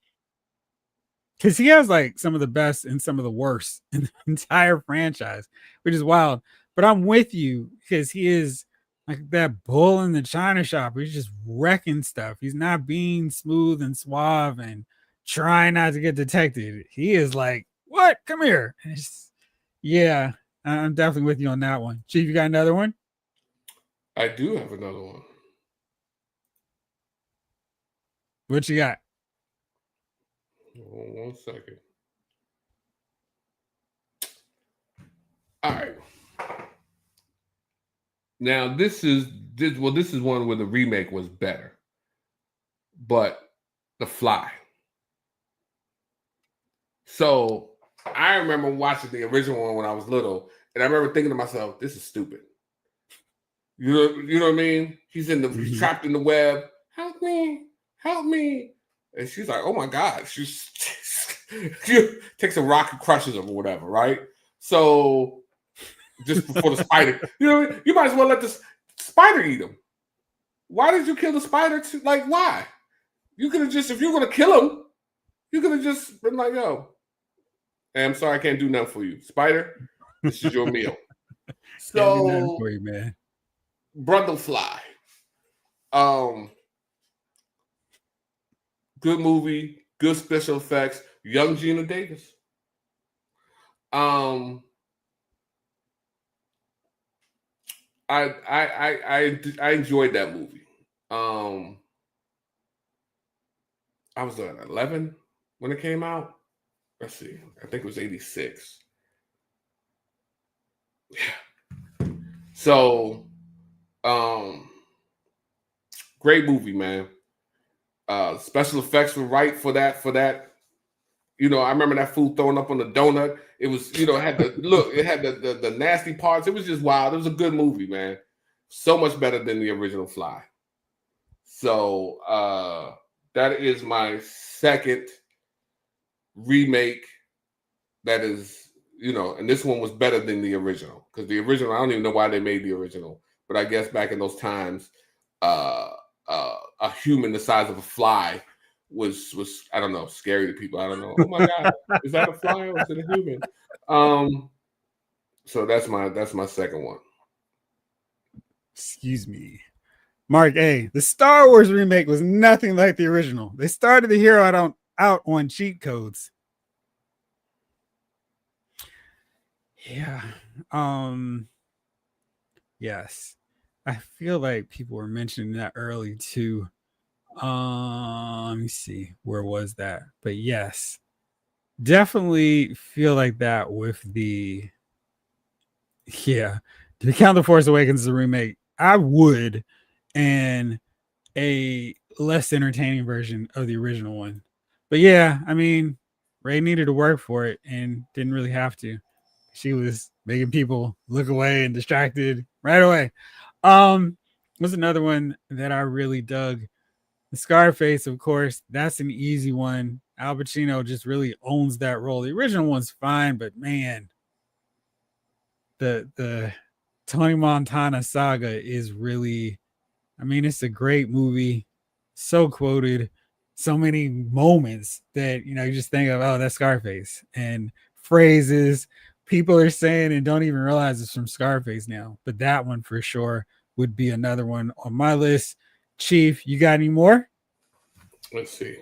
Speaker 1: Because he has like some of the best and some of the worst in the entire franchise, which is wild. But I'm with you because he is like that bull in the china shop. He's just wrecking stuff. He's not being smooth and suave and trying not to get detected. He is like, what? Come here. Yeah, I'm definitely with you on that one. Chief, you got another one?
Speaker 2: I do have another one.
Speaker 1: What you got?
Speaker 2: Hold on 1 second. All right. Now this is one where the remake was better, but The Fly. So I remember watching the original one when I was little, and I remember thinking to myself, "This is stupid." You know what I mean? He's trapped in the web. Help me! And she's like, oh my God. She takes a rock and crushes him or whatever, right? So just before the spider, you might as well let the spider eat him. Why did you kill the spider? Like, why? You could have just, if you were going to kill him, you could have just been like, yo, hey, I'm sorry, I can't do nothing for you. Spider, this is your meal.
Speaker 1: Can't do nothing for you, man.
Speaker 2: Brundlefly. Good movie, good special effects, young Gina Davis. I enjoyed that movie. I was at 11 when it came out. Let's see. I think it was 86. Yeah. So, great movie, man. Special effects were right for that. I remember that food throwing up on the donut. It was, it had the look, it had the nasty parts. It was just wild. It was a good movie, man. So much better than the original Fly. So that is my second remake that is, and this one was better than the original. Because the original, I don't even know why they made the original. But I guess back in those times, a human the size of a fly was I don't know, scary to people. I don't know. Oh my God, is that a fly or is it a human? So that's my second one.
Speaker 1: Excuse me. Mark A. The Star Wars remake was nothing like the original. They started the hero out on cheat codes. Yeah. Yes. I feel like people were mentioning that early too. Let me see. Where was that? But yes. Definitely feel like that with the to count The Force Awakens as a remake. I would, and a less entertaining version of the original one. But yeah, I mean, Rey needed to work for it and didn't really have to. She was making people look away and distracted right away. Was another one that I really dug. The Scarface, of course, that's an easy one. Al Pacino just really owns that role. The original one's fine, but man, the Tony Montana saga is really, I mean, it's a great movie, so quoted, so many moments that you just think of, oh, that's Scarface, and phrases people are saying and don't even realize it's from Scarface now. But that one for sure would be another one on my list. Chief, you got any more?
Speaker 2: Let's see.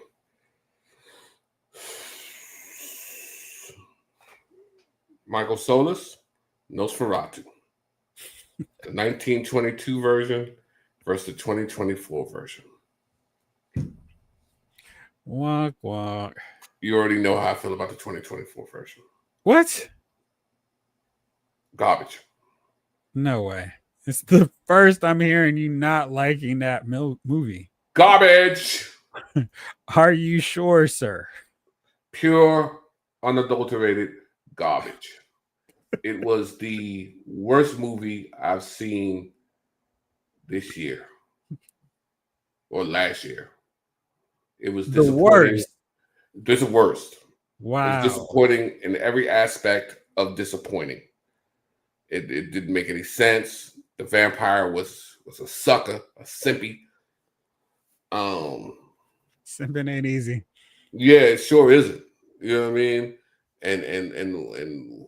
Speaker 2: Michael Solis, Nosferatu. The 1922 version versus the 2024 version.
Speaker 1: Walk, walk.
Speaker 2: You already know how I feel about the 2024 version.
Speaker 1: What?
Speaker 2: Garbage.
Speaker 1: No way. It's the first I'm hearing you not liking that movie.
Speaker 2: Garbage.
Speaker 1: Are you sure, sir?
Speaker 2: Pure, unadulterated garbage. It was the worst movie I've seen this year or last year. It was
Speaker 1: the worst.
Speaker 2: This is worst.
Speaker 1: Wow.
Speaker 2: It was disappointing in every aspect of disappointing. It didn't make any sense. The vampire was a sucker, a simpy.
Speaker 1: Simping ain't easy.
Speaker 2: Yeah, it sure isn't. You know what I mean? And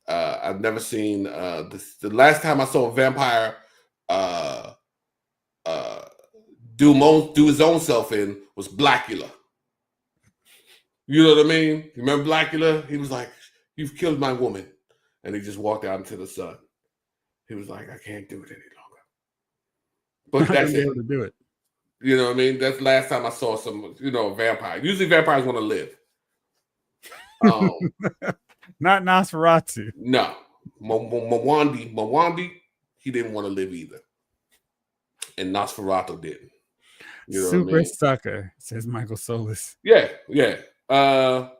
Speaker 2: I've never seen this. The last time I saw a vampire do his own self in was Blackula. You know what I mean? You remember Blackula? He was like, "You've killed my woman," and he just walked out into the sun. He was like, "I can't do it any longer." But that's it.
Speaker 1: Able to do it.
Speaker 2: You know what I mean? That's the last time I saw some, vampire. Usually vampires want to live.
Speaker 1: Not Nosferatu.
Speaker 2: No. Mwandi, he didn't want to live either. And Nosferatu didn't. You know
Speaker 1: Super
Speaker 2: what I mean?
Speaker 1: sucker, says Michael Solis.
Speaker 2: Yeah. My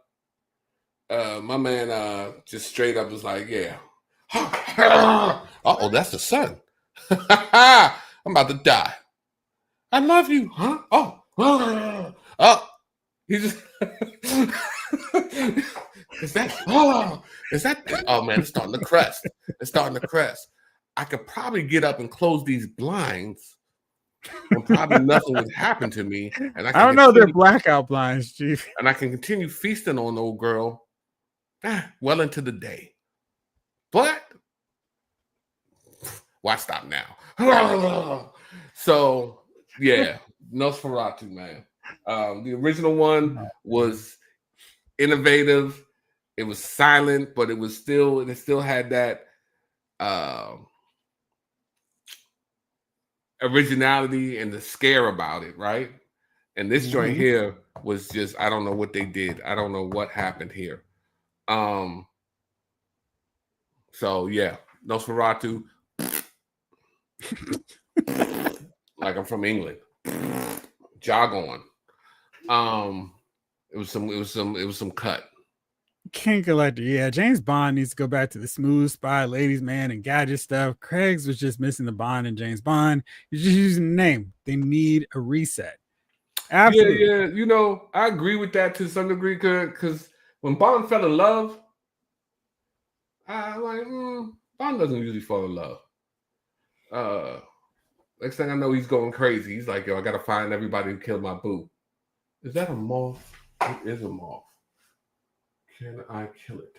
Speaker 2: man just straight up was like, yeah. Uh-oh, that's the sun. I'm about to die. I love you, huh? Oh. He's just is that oh man, it's starting to crest. It's starting to crest. I could probably get up and close these blinds and probably nothing would happen to me. And
Speaker 1: I don't know, they're blackout blinds, Chief.
Speaker 2: And I can continue feasting on old girl well into the day. But why stop now? So yeah, Nosferatu, man. The original one was innovative. It was silent, but it still had that originality and the scare about it, right? And this joint here was just, I don't know what they did. I don't know what happened here. So yeah, Nosferatu. Like I'm from England. Jog on. It was some cut.
Speaker 1: King Collector, yeah. James Bond needs to go back to the smooth spy, ladies man, and gadget stuff. Craig's was just missing the Bond and James Bond. He's just using the name. They need a reset. Absolutely.
Speaker 2: Yeah. You know, I agree with that to some degree because when Bond fell in love, I like Bond doesn't usually fall in love. Next thing I know, he's going crazy. He's like, yo, I gotta find everybody who killed my boo. Is that a moth? It is a moth. Can I kill it?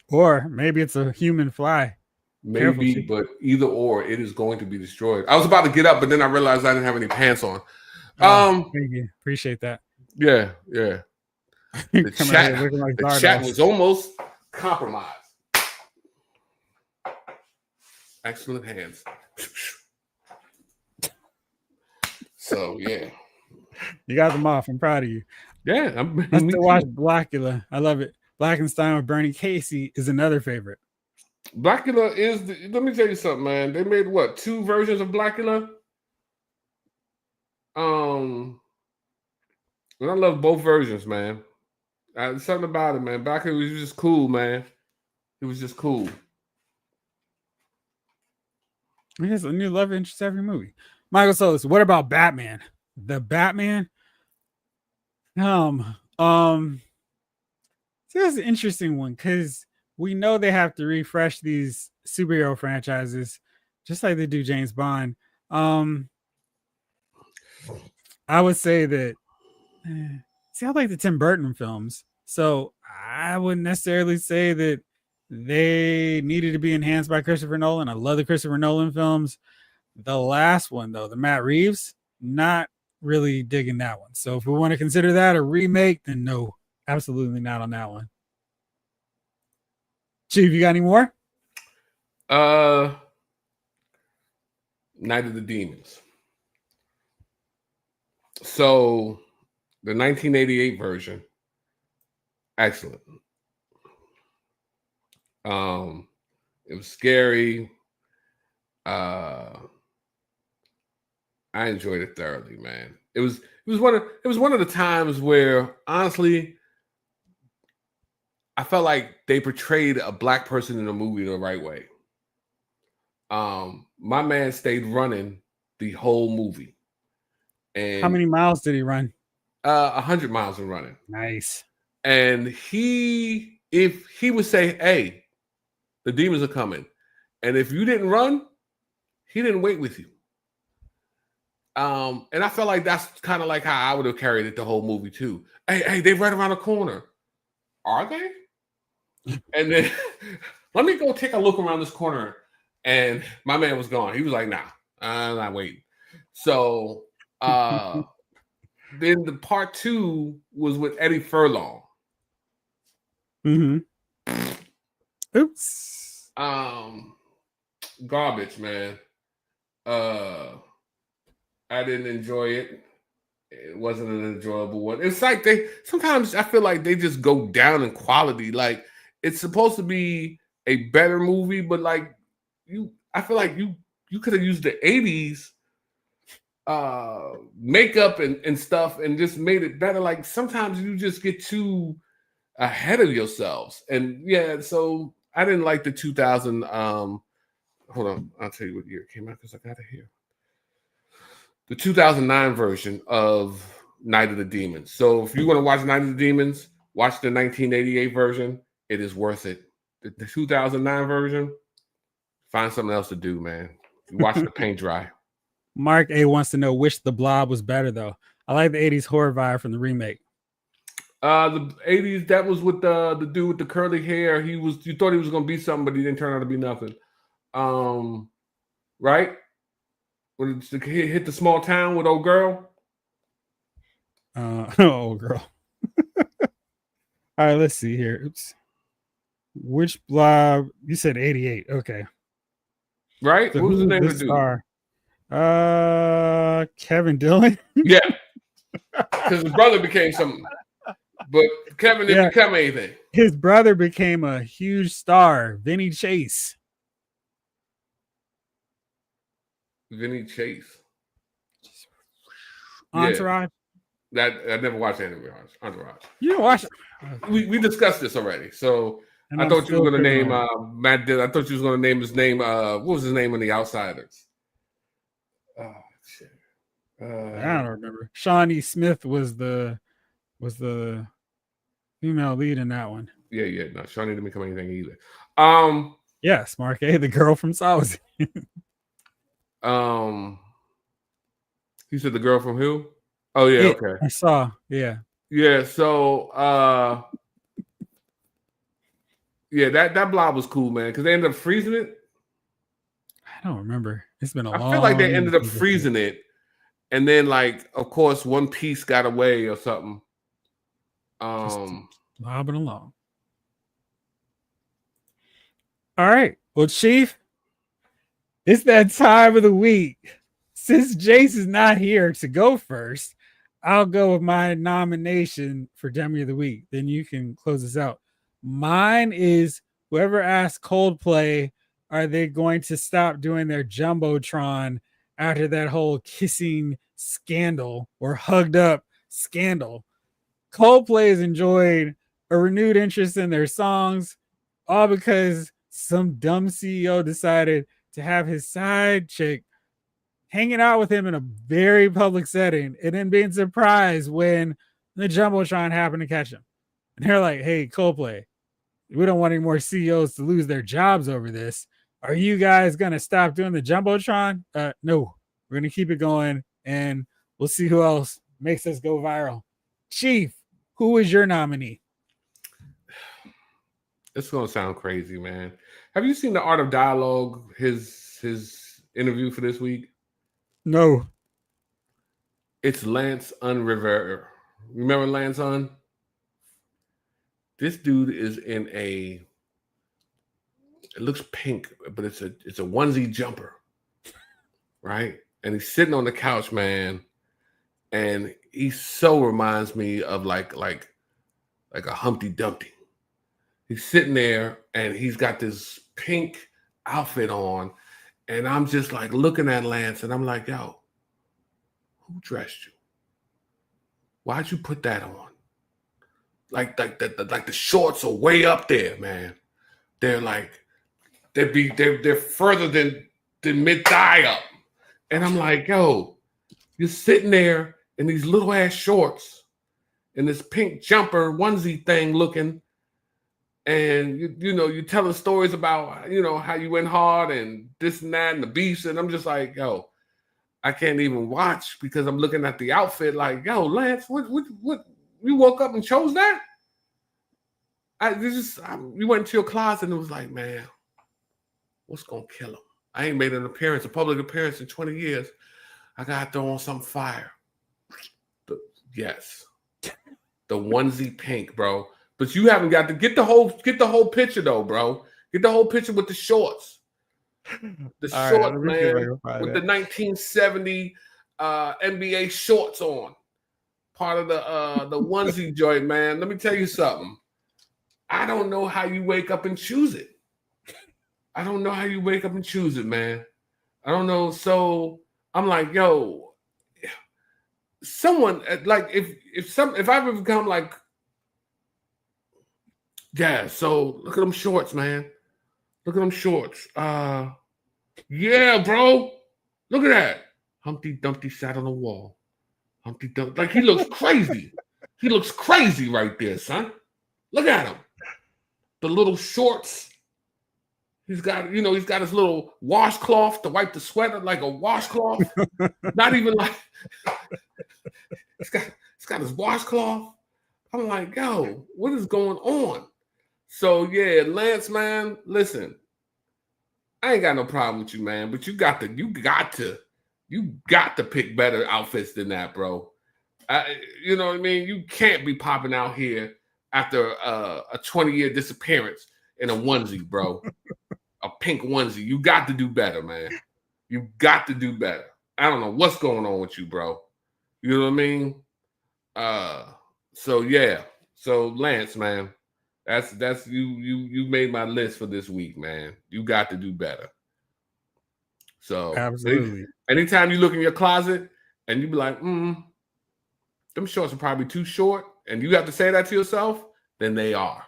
Speaker 1: Or maybe it's a human fly.
Speaker 2: Maybe, but either or, it is going to be destroyed. I was about to get up, but then I realized I didn't have any pants on.
Speaker 1: Thank you. Appreciate that.
Speaker 2: Yeah. The chat was almost compromised. Excellent hands. So yeah,
Speaker 1: you got them off. I'm proud of you.
Speaker 2: Yeah,
Speaker 1: I still watch Blackula. I love it. Blackenstein with Bernie Casey is another favorite.
Speaker 2: Blackula is. Let me tell you something, man. They made what 2 versions of Blackula. And I love both versions, man. Something about it, man. Blackula was just cool, man. It was just cool.
Speaker 1: He has a new love interest every movie. Michael Solis, what about Batman? The Batman? This is an interesting one because we know they have to refresh these superhero franchises just like they do James Bond. I would say that I like the Tim Burton films, so I wouldn't necessarily say that they needed to be enhanced by Christopher Nolan. I love the Christopher Nolan films. The last one, though, the Matt Reeves, not really digging that one. So if we want to consider that a remake, then no, absolutely not on that one. Chief, you got any more?
Speaker 2: Night of the Demons. So the 1988 version, excellent. It was scary. I enjoyed it thoroughly, man. It was one of the times where honestly I felt like they portrayed a black person in the movie the right way. My man stayed running the whole movie. And
Speaker 1: how many miles did he run?
Speaker 2: 100 miles of running.
Speaker 1: Nice.
Speaker 2: And if he would say, "Hey, the demons are coming," and if you didn't run, he didn't wait with you. And I felt like that's kind of like how I would have carried it the whole movie too. Hey, they right around the corner. Are they? And then let me go take a look around this corner. And my man was gone. He was like, nah, I'm not waiting. So then the part 2 was with Eddie Furlong.
Speaker 1: Oops.
Speaker 2: Garbage, man. I didn't enjoy it. It wasn't an enjoyable one. It's like sometimes I feel like they just go down in quality. Like it's supposed to be a better movie, but like I feel like you could have used the 80s makeup and stuff and just made it better. Like sometimes you just get too ahead of yourselves. And yeah, so I didn't like the 2000 hold on, I'll tell you what year it came out because I got it here. The 2009 version of Night of the Demons. So if you want to watch Night of the Demons, watch the 1988 version. It is worth it. The 2009 version, find something else to do, man. Watch the paint dry.
Speaker 1: Mark A wants to know which The Blob was better, though. I like the 80s horror vibe from the remake.
Speaker 2: The 80s, that was with the dude with the curly hair. You thought he was gonna be something, but he didn't turn out to be nothing. Right? When it hit the small town with old girl.
Speaker 1: Old girl. All right, let's see here. Oops. Which Blob? You said 88. Okay.
Speaker 2: Right?
Speaker 1: So
Speaker 2: what was the name of the dude?
Speaker 1: Star? Kevin Dillon.
Speaker 2: Yeah. Because his brother became something. But Kevin didn't become anything.
Speaker 1: His brother became a huge star, Vinny Chase.
Speaker 2: Vinny Chase.
Speaker 1: Entourage.
Speaker 2: Yeah. I never watched Entourage.
Speaker 1: You didn't watch it?
Speaker 2: We discussed this already. So I thought you were going to name Matt Dillon. I thought you was going to name his name. What was his name on The Outsiders? Oh shit.
Speaker 1: I don't remember. Shawnee Smith was the female lead in that one.
Speaker 2: Yeah. No, Shawnee didn't become anything either.
Speaker 1: Yes, Mark A, the girl from South.
Speaker 2: You said the girl from who? Oh yeah, okay.
Speaker 1: I saw. Yeah.
Speaker 2: Yeah, so yeah, that blob was cool, man, because they ended up freezing it.
Speaker 1: I don't remember. It's been a long
Speaker 2: I feel like they ended up freezing it, and then like, of course, one piece got away or something.
Speaker 1: Bobbing along. All right. Well, Chief, it's that time of the week. Since Jace is not here to go first, I'll go with my nomination for Dummy of the Week. Then you can close this out. Mine is whoever asked Coldplay, are they going to stop doing their Jumbotron after that whole kissing scandal or hugged up scandal? Coldplay has enjoyed a renewed interest in their songs, all because some dumb CEO decided to have his side chick hanging out with him in a very public setting and then being surprised when the Jumbotron happened to catch him. And they're like, hey, Coldplay, we don't want any more CEOs to lose their jobs over this. Are you guys going to stop doing the Jumbotron? No, we're going to keep it going and we'll see who else makes us go viral. Chief, who is your nominee?
Speaker 2: It's going to sound crazy, man. Have you seen The Art of Dialogue, his interview for this week?
Speaker 1: No.
Speaker 2: It's Lance Unriver. Remember Lance Un? This dude is in it looks pink, but it's a onesie jumper, right? And he's sitting on the couch, man, and he so reminds me of like a Humpty Dumpty. He's sitting there and he's got this pink outfit on, and I'm just like looking at Lance and I'm like, yo, who dressed you? Why'd you put that on? Like the shorts are way up there, man. They're further than mid thigh up. And I'm like, yo, you're sitting there in these little ass shorts in this pink jumper onesie thing looking, and you're telling stories about how you went hard and this and that and the beefs, and I'm just like, yo, I can't even watch because I'm looking at the outfit like, yo, Lance, what you woke up and chose that? You went into your closet and it was like, man, what's gonna kill him? I ain't made a public appearance in 20 years. I gotta throw on some fire. Yes. The onesie pink, bro. But you haven't got to get the whole picture though, bro. Get the whole picture with the shorts. The shorts, man, with the 1970 NBA shorts on. Part of the onesie joint, man. Let me tell you something. I don't know how you wake up and choose it. I don't know how you wake up and choose it, man. I don't know. So I'm like, yo, someone like if I ever become like, yeah. So look at them shorts, man. Look at them shorts. Yeah, bro. Look at that. Humpty Dumpty sat on the wall. Humpty Dumpty. Like he looks crazy. He looks crazy right there, son. Look at him. The little shorts. He's got his little washcloth to wipe the sweat like a washcloth. Not even like he's got his washcloth. I'm like, yo, what is going on? So yeah, Lance, man, listen, I ain't got no problem with you, man, but you got to pick better outfits than that, bro. You know what I mean? You can't be popping out here after a 20-year disappearance in a onesie, bro. A pink onesie. You got to do better, man. You got to do better. I don't know what's going on with you, bro. You know what I mean? So yeah. So Lance, man, that's you made my list for this week, man. You got to do better. So
Speaker 1: absolutely.
Speaker 2: Anytime you look in your closet and you be like, them shorts are probably too short, and you have to say that to yourself, then they are.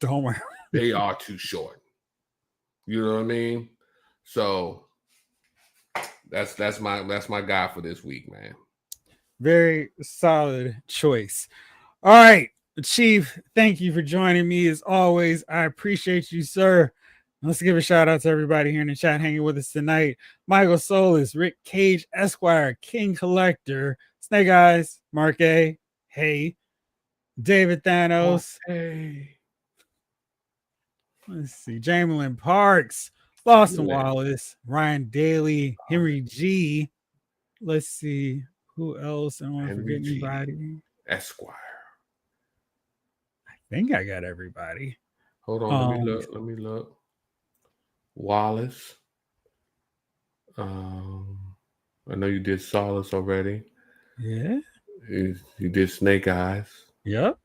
Speaker 1: Don't worry.
Speaker 2: They are too short. You know what I mean? So that's my guy for this week, man.
Speaker 1: Very solid choice. All right, Chief, thank you for joining me as always. I appreciate you, sir. Let's give a shout out to everybody here in the chat hanging with us tonight. Michael Solis, Rick Cage, Esquire, King Collector, Snake Eyes, Mark A. Hey, David Thanos.
Speaker 2: Hey.
Speaker 1: Let's see, Jamelin Parks, Boston Wallace, Ryan Daly, Henry G. Let's see who else. I don't want to forget anybody.
Speaker 2: Esquire.
Speaker 1: I think I got everybody.
Speaker 2: Hold on, let me look. Wallace. I know you did Solace already.
Speaker 1: Yeah.
Speaker 2: You did Snake Eyes.
Speaker 1: Yep.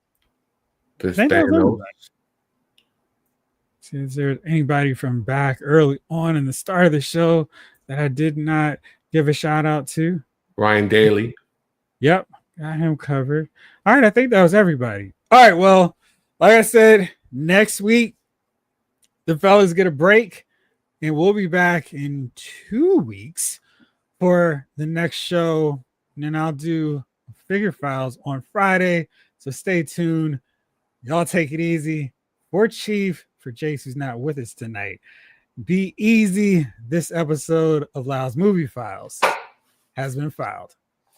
Speaker 2: The Thanos.
Speaker 1: See, is there anybody from back early on in the start of the show that I did not give a shout out to?
Speaker 2: Ryan Daly.
Speaker 1: Yep, got him covered. All right, I think that was everybody. All right, well, like I said, next week the fellas get a break, and we'll be back in 2 weeks for the next show. And then I'll do Figure Files on Friday. So stay tuned. Y'all take it easy. For Chief, for Jace, who's not with us tonight, be easy. This episode of Lyle's Movie Files has been filed.